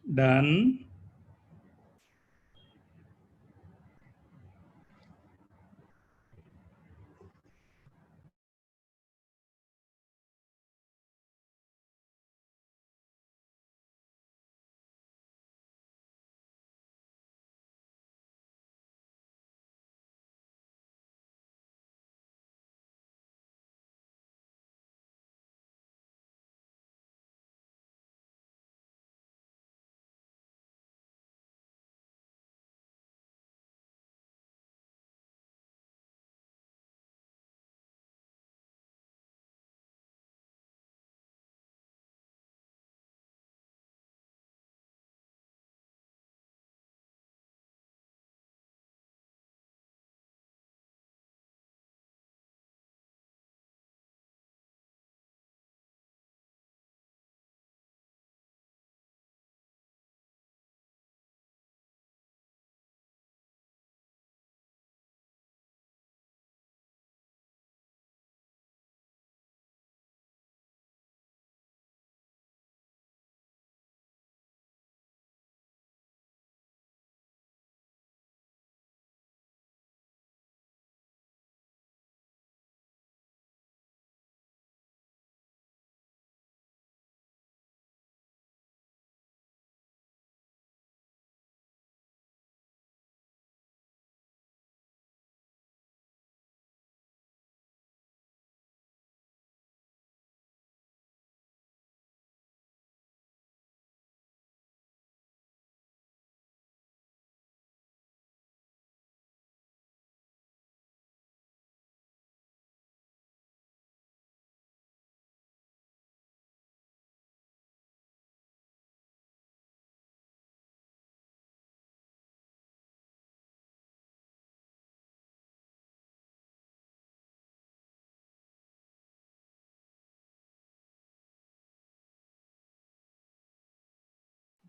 Done.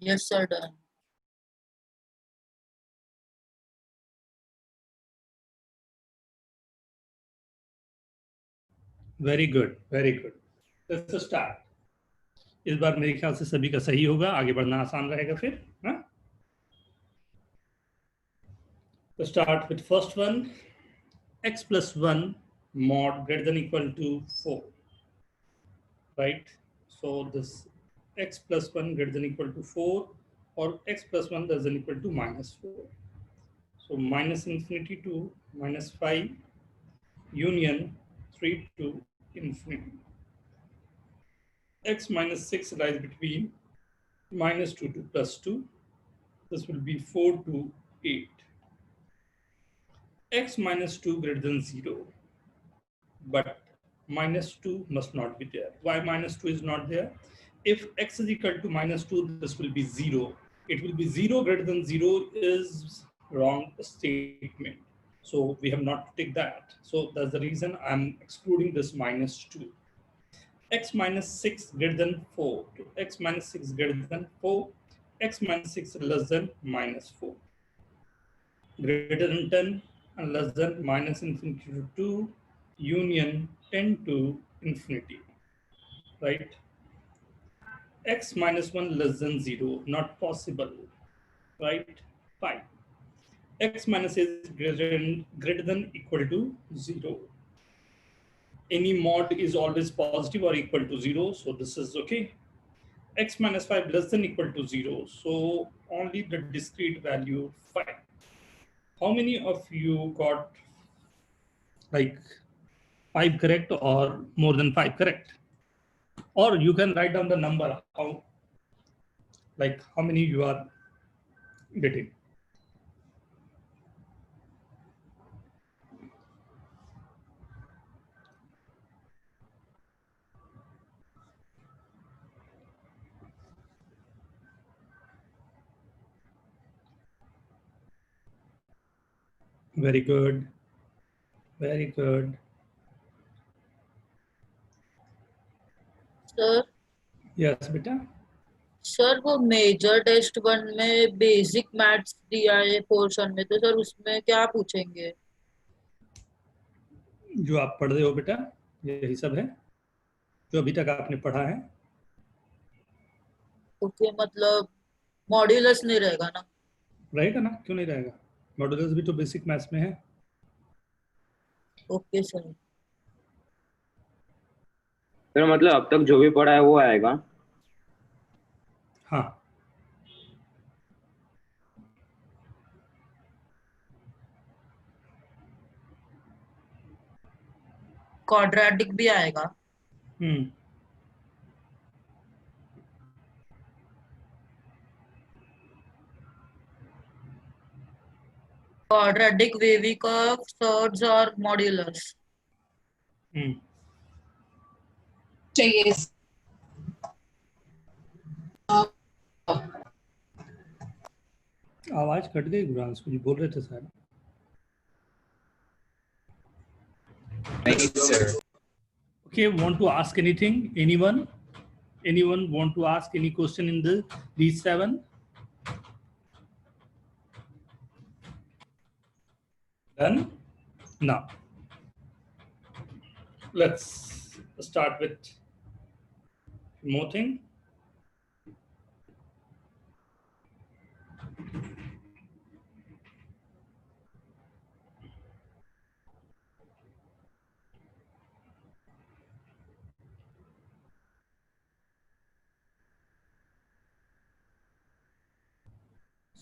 Yes, sir, done. Very good, very good. Let's start. इस बार मेरे ख्याल से सभी का सही होगा, आगे बढ़ना आसान रहेगा फिर. हाँ, तो start with first one. x plus 1 mod greater than equal to 4, right? So this x plus 1 greater than equal to 4, or x plus 1 less than equal to minus 4. So minus infinity to minus 5 union 3 to infinity. X minus 6 lies between minus 2 to plus 2. This will be 4 to 8. X minus 2 greater than 0, but minus 2 must not be there. Why minus 2 is not there? If x is equal to minus 2, this will be 0. It will be 0 greater than 0 is wrong statement. So we have not to take that. So that's the reason I'm excluding this minus 2. X minus 6 greater than 4 to x minus 6 greater than 4, x minus 6 less than minus 4. Greater than 10 and less than minus infinity to 2, union 10 to infinity, right? X minus 1 less than 0, not possible, right? Fine. X minus is greater than equal to 0. Any mod is always positive or equal to 0, so this is okay. X minus 5 less than equal to 0, so only the discrete value 5. How many of you got like 5 correct or more than 5 correct? Or you can write down the number, how many you are getting. Very good. Very good. Sir Yes, beta. Sir वो major test 1 में basic maths दिया है portion में, तो sir उसमें क्या पूछेंगे? जो आप पढ़ रहे हो बेटा, यही सब है जो अभी तक आपने पढ़ा है. ओके, मतलब मॉड्यूलस नहीं रहेगा ना? रहेगा ना, क्यों नहीं रहेगा? मॉड्यूलस भी तो बेसिक मैथ्स में है। Okay sir. फिर मतलब अब तक जो भी पढ़ा है वो आएगा। हाँ, क्वाड्रेटिक भी आएगा? हम्म, क्वाड्रेटिक वेवी कर्व सर्ड्स और मॉड्यूलस। हम्म। चाहिए। आवाज कट गई गुरांश, कुछ बोल रहे थे सर। नहीं sir. Okay, want to ask anything? Anyone? Anyone want to ask any question in these 7? Done? Now, let's start with more thing.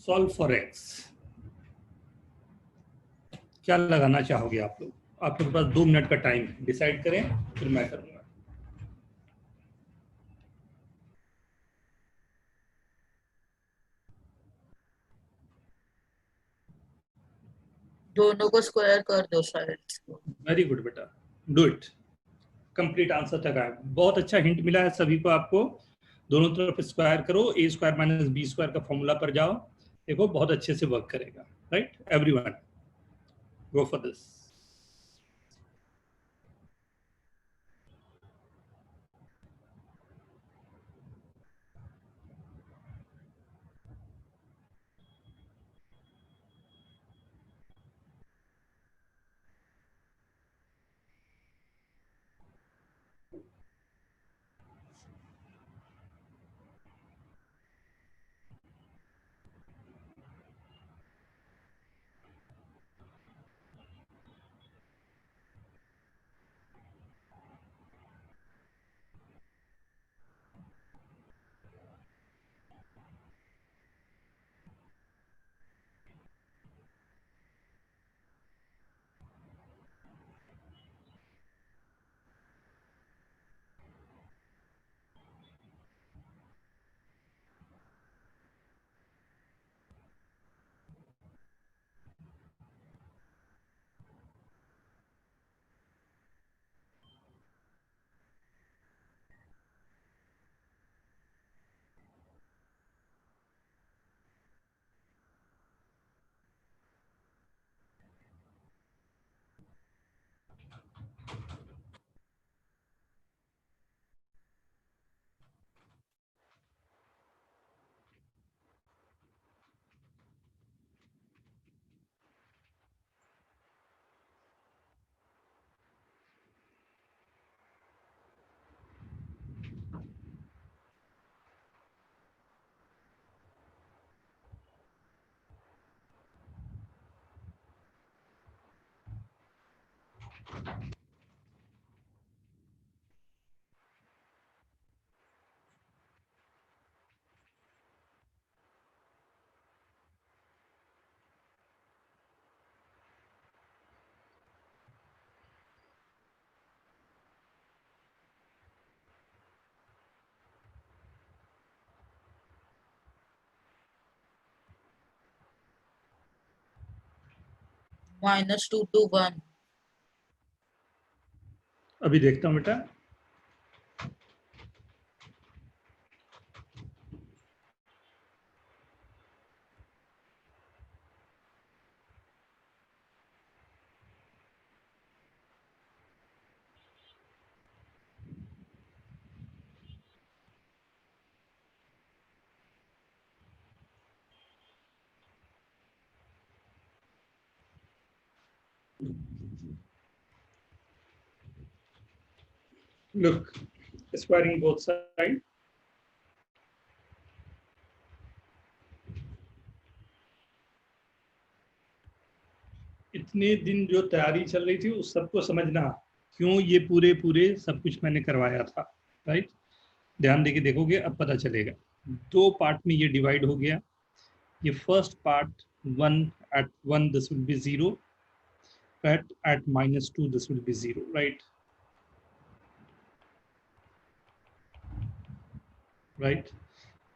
Solve for x. क्या लगाना चाहोगे आप लोग? आपके पास 2 मिनट का टाइम है, डिसाइड करें फिर मैं करूंगा। दोनों को स्क्वायर कर दो शायद। वेरी गुड बेटा, डू इट। कंप्लीट आंसर तक आया, बहुत अच्छा हिंट मिला है सभी को। आपको दोनों तरफ स्क्वायर करो, a square minus B square का फॉर्मूला पर जाओ, देखो बहुत अच्छे से वर्क करेगा। Right, everyone go for this. -2 to 1। अभी देखता हूं बेटा। Look, squaring both sides. इतने दिन जो तैयारी चल रही थी उस सबको समझना क्यों ये पूरे पूरे सब कुछ मैंने करवाया था, राइट। ध्यान देके देखोगे अब पता चलेगा। दो पार्ट में ये डिवाइड हो गया। ये first part 1 at 1 this will be 0, at -2 this will be 0, right? Right?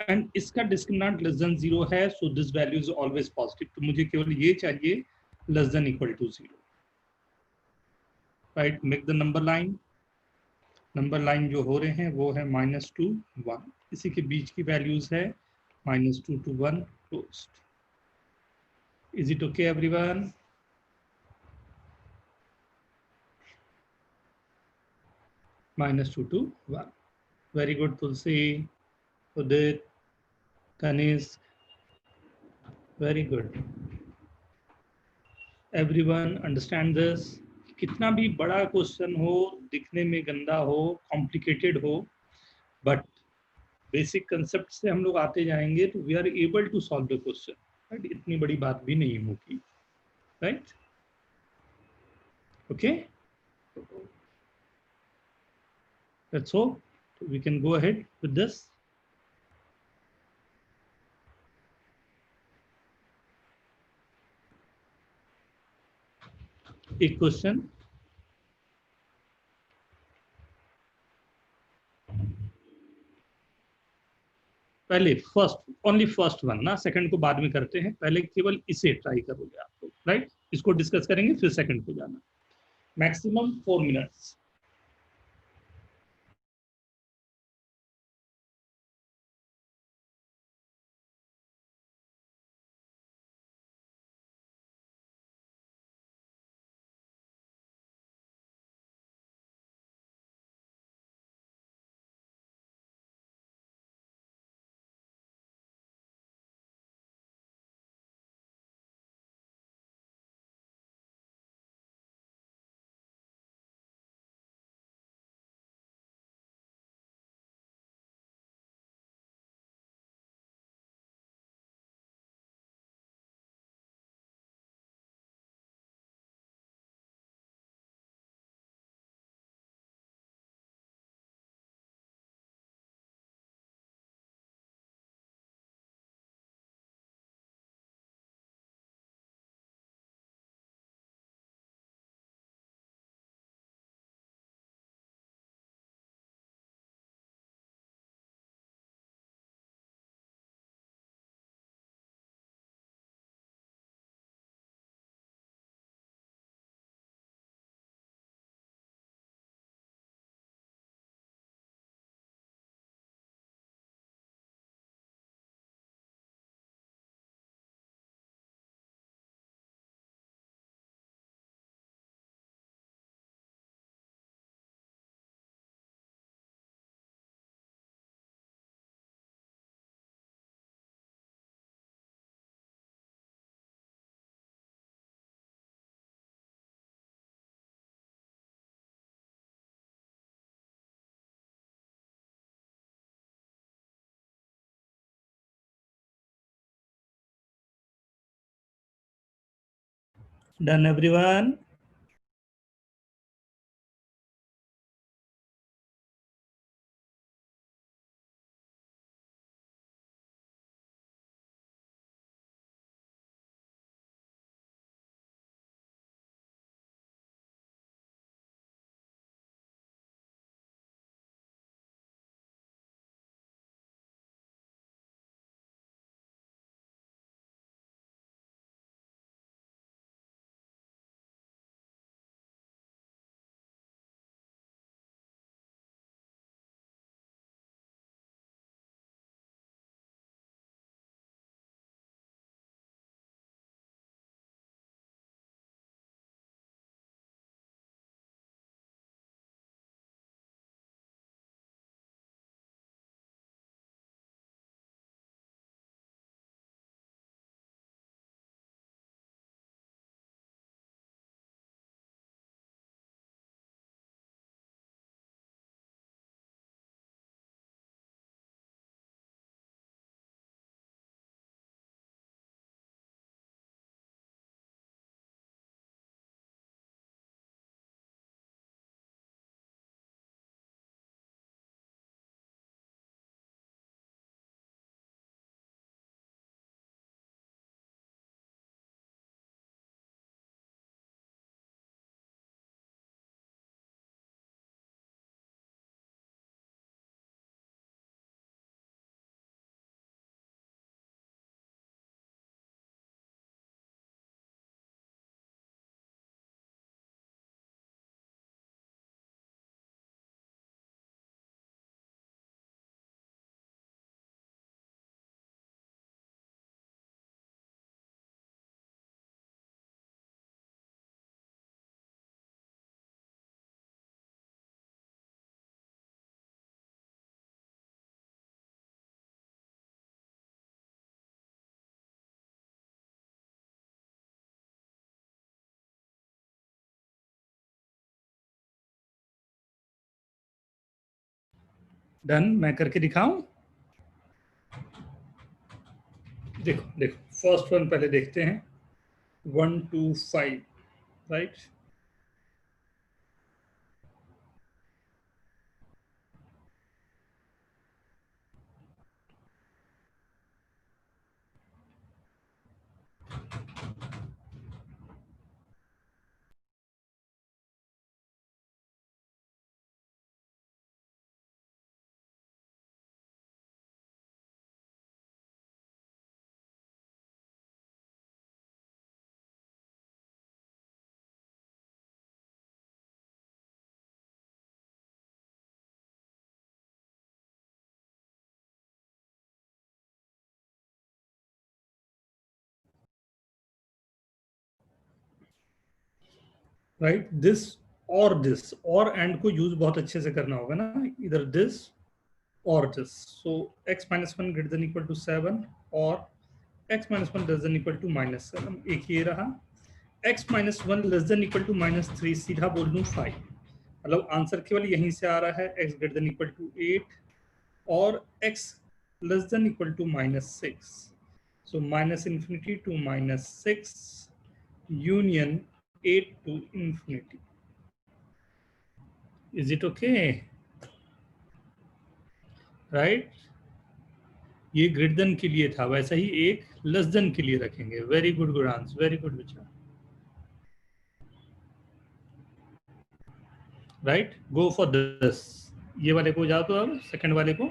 And इसका डिस्क्रिमिनेंट लेस देन 0 है, so this value is always positive. तो मुझे केवल ये चाहिए less than equal to 0, right. Make the number line जो हो रहे हैं वो है -2 1, इसी के बीच की वैल्यूज है -2 to 1 closed. Is it okay everyone? -2 to 1, very good Tulsi, Udit, Tanis, very good. Everyone understand this? कितना भी बड़ा क्वेश्चन हो, दिखने में गंदा हो, कॉम्प्लिकेटेड हो, बट बेसिक कंसेप्ट से हम लोग आते जाएंगे तो we are able to solve the question, right. इतनी बड़ी बात भी नहीं होगी, right. Okay, that's all, we can go ahead with this. एक क्वेश्चन, पहले ओनली फर्स्ट वन ना, सेकंड को बाद में करते हैं, पहले केवल इसे ट्राई करोगे आप लोग, राइट। इसको डिस्कस करेंगे फिर सेकंड पे जाना। Maximum 4 minutes. Done everyone? Done, मैं करके दिखाऊं? देखो देखो, फर्स्ट वन पहले देखते हैं, 1 2 5, राइट? राइट, दिस और एंड को यूज बहुत अच्छे से करना होगा ना, इधर दिस और this. So x minus 1 greater than equal to 7 और x minus 1 less than equal to -7, एक ये रहा। x minus 1 less than equal to -3, सीधा बोल दूं 5, मतलब आंसर केवल यहीं से आ रहा है, x greater than equal to 8 और x less than equal to -6, so -infinity to -6 union 8 to infinity. Is it okay? Right? ये ग्रेटर देन के लिए था, वैसा ही एक लेस देन के लिए रखेंगे। Very good Gurans, very good बच्चा। Right, go for this. ये वाले को जाओ तो अब सेकंड वाले को।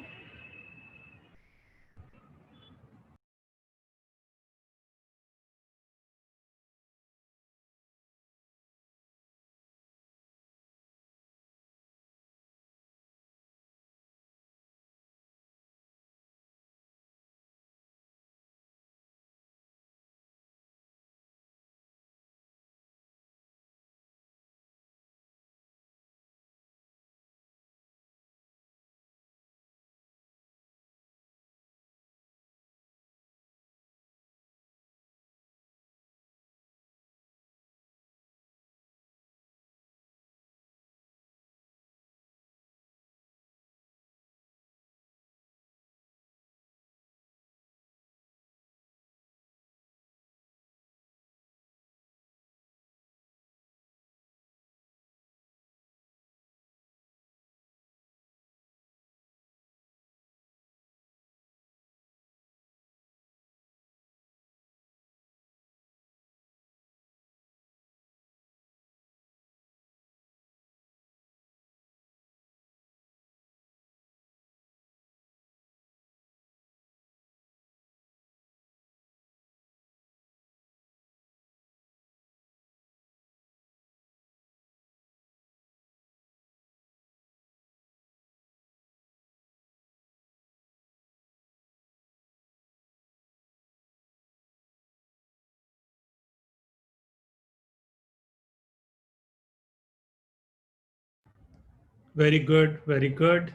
Very good, very good.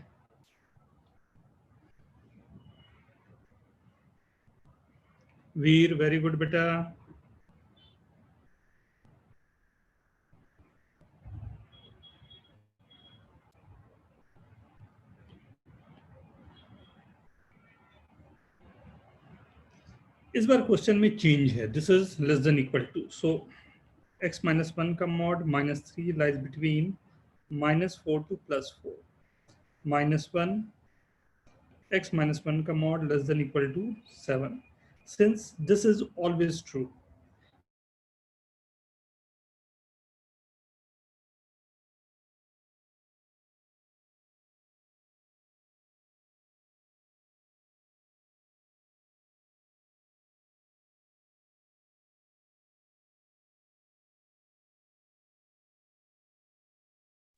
Veer, very good बेटा। इस बार क्वेश्चन में चेंज है, this is less than equal to, so x minus 1 का mod -3 lies between -4 to +4, -1 x minus 1 का mod less than equal to 7, since this is always true,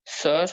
sir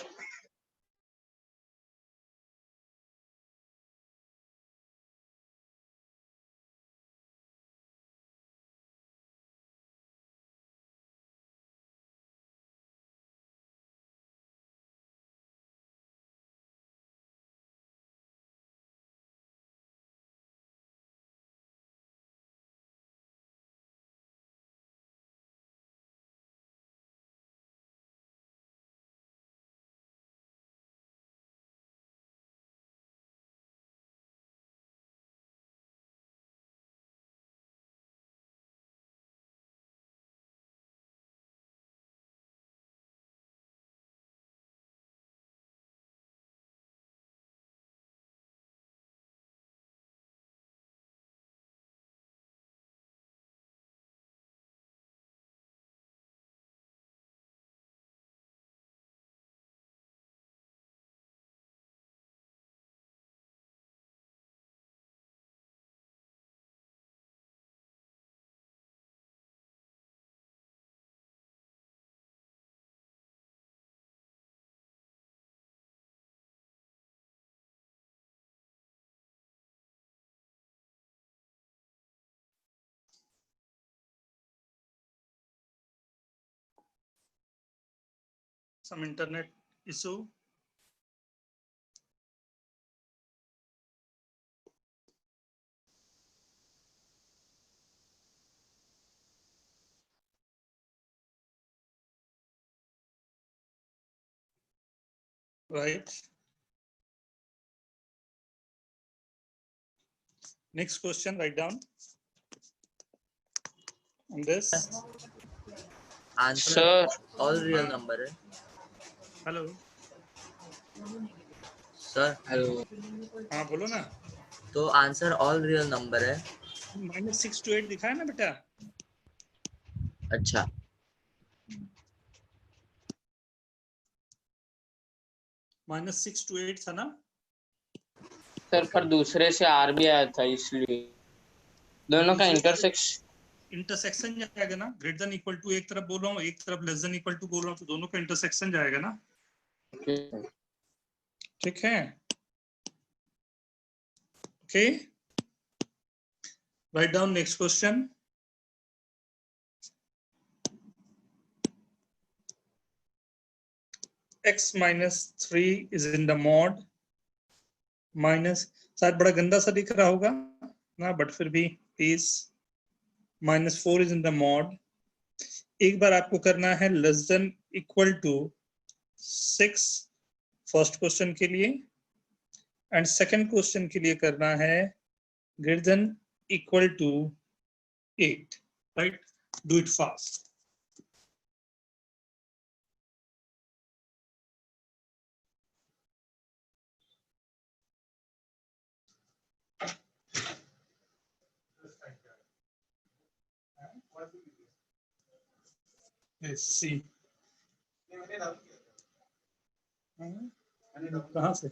some internet issue. Right. Next question, write down on this. Answer sir all real number है hello, sir. Hello. हाँ बोलो ना। तो answer all real number है। -6 to 8 दिखा है ना बेटा? अच्छा, -6 to 8 था ना? सर पर दूसरे से आर भी आया था इसलिए दोनों का इंटरसेक्शन जाएगा ना। ग्रेटर देन इक्वल टू एक तरफ बोल रहा हूँ, एक तरफ लेस देन इक्वल टू बोल रहा हूँ, तो दोनों का इंटरसेक्शन जाएगा ना। ठीक है, okay. Write down next question. x -3 is in the mod minus, शायद बड़ा गंदा सा दिख रहा होगा ना, बट फिर भी please, -4 is in the mod. एक बार आपको करना है less than equal to 6 first question के लिए, एंड सेकंड क्वेश्चन के लिए करना है greater than equal to 8। Right, do it fast. See कहाँ से?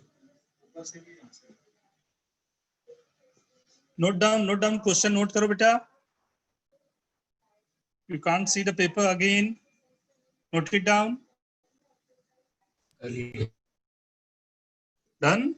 नोट डाउन क्वेश्चन नोट करो बेटा। You can't see the paper again, note it down. Done.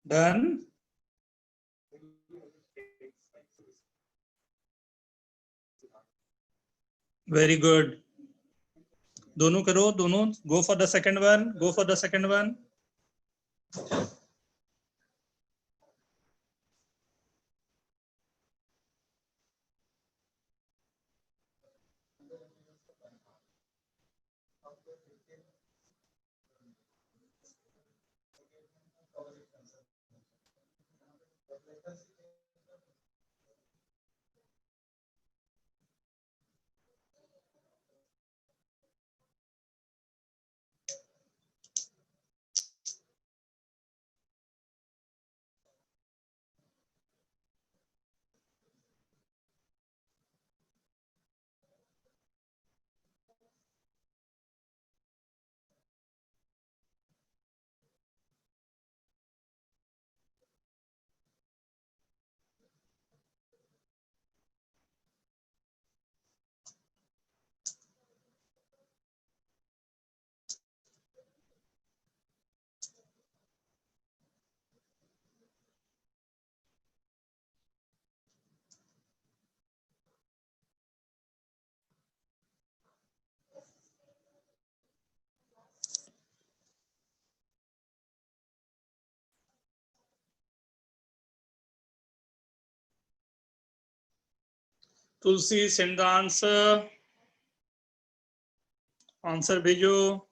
Done. Very good. दोनों करो, दोनों. Go for the second one. Go for the second one. Tulsi, send the answer. Answer भेजो.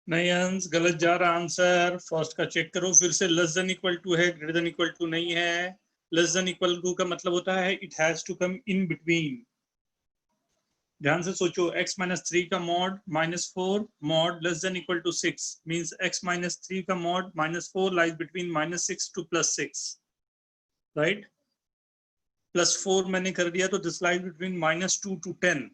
नहीं अंश, गलत जा रहा आंसर. फर्स्ट का चेक करो फिर से. लेस देन इक्वल टू है, ग्रेटर देन इक्वल टू नहीं है. लेस देन इक्वल टू का मतलब होता है it has to come in between. ध्यान से सोचो. x माइनस 3 का mod -4 mod less than equal to 6 means x minus 3 का mod -4 lies between -6 to +6, right. +4 मैंने कर दिया तो this lies between -2 to 10.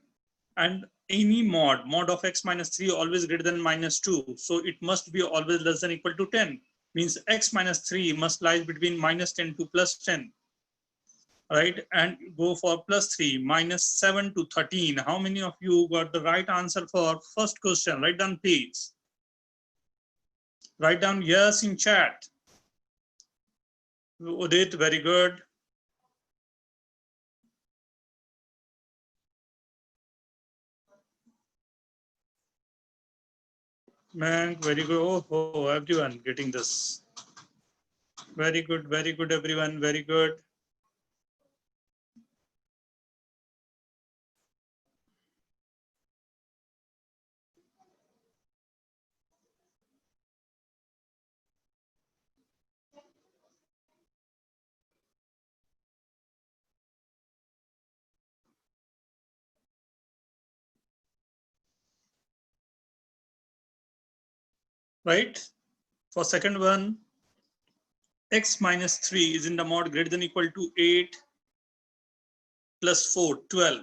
And any mod of x minus 3 always greater than -2, so it must be always less than equal to 10, means x minus 3 must lie between -10 to +10, right? And go for +3, -7 to 13. How many of you got the right answer for first question? Write down please. Write down yes in chat. Udit, very good. Man, very good. Oh, everyone getting this. Very good, everyone, very good. Right? For second one, x minus 3 is in the mod greater than equal to 8 plus 4, 12.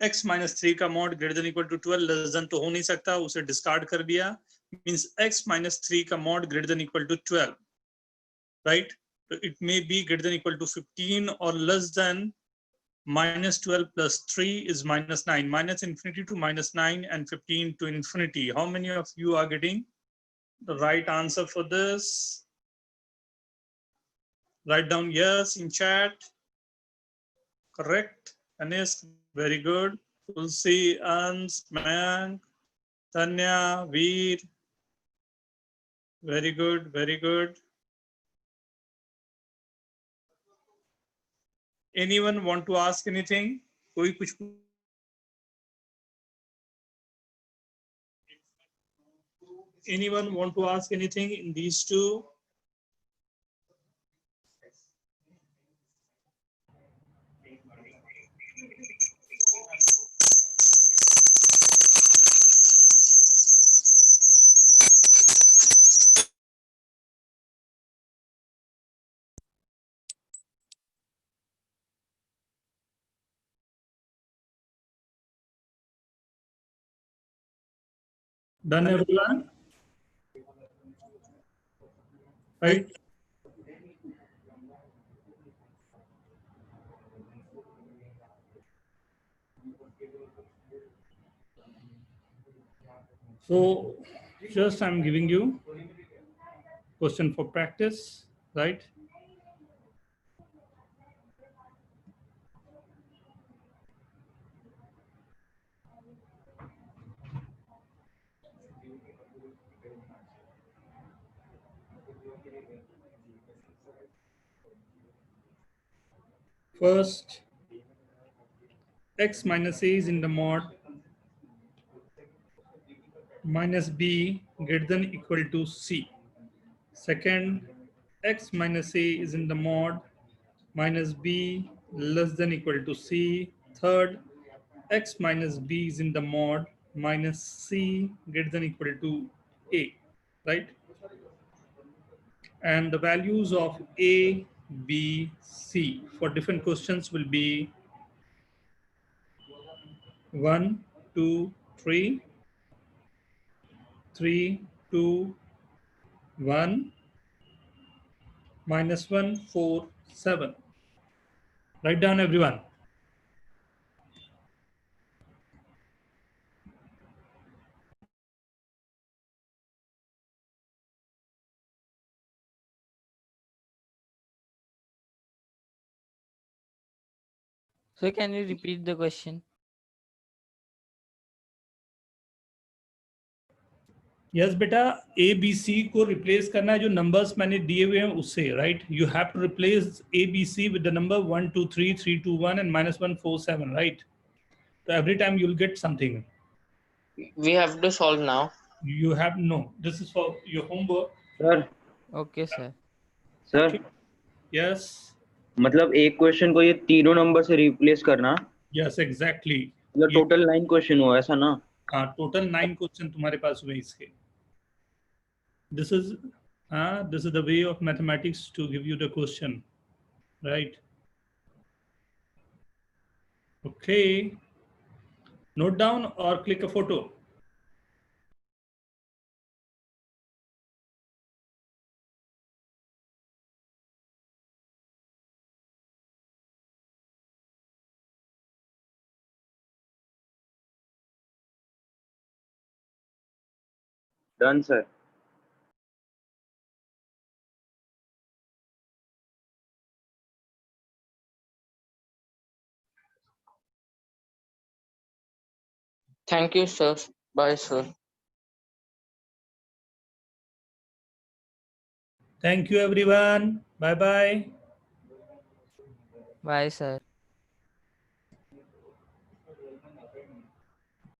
x minus 3 का mod greater than equal to 12 less than तो हो नहीं सकता, उसे discard कर दिया. Means x minus 3 का mod greater than equal to 12. Right? So it may be greater than equal to 15 or less than -12 plus 3 is -9. Minus infinity to -9 and 15 to infinity. How many of you are getting the right answer for this? Write down yes in chat. Correct. Anis, very good. Tulsi, Ans, Mayank, Tanya, Veer. Very good, very good. Anyone want to ask anything? कोई कुछ Anyone want to ask anything in these two? Done, everyone? Right? So just I'm giving you question for practice, right? First, x minus a is in the mod minus b greater than equal to c. Second, x minus a is in the mod minus b less than equal to c. Third, x minus b is in the mod minus c greater than equal to a, right? And the values of a, b, c for different questions will be 1, 2, 3, 3, 2, 1, minus 1, 4, 7. Write down, everyone. So can you repeat the question? Yes बेटा ए B सी को replace करना है जो numbers मैंने दिए हुए हैं उससे, right? You have to replace A B C with the number 1 2 3 3 2 1 and minus 1 4 7, right? So every time you'll get something. We have to solve now. You have no. This is for your homework. Sir Okay, sir. Sir Yes. मतलब एक question को ये तीनों number से replace करना, Yes, exactly. मतलब total 9 question हुआ ऐसा ना? हाँ, टोटल 9 क्वेश्चन तुम्हारे पास हुए इसके. This is the way of mathematics to give you the question, right? Okay. Note down or click a photo. Done sir. Thank you, sir. Bye, sir. Thank you, everyone. Bye bye. Bye, sir.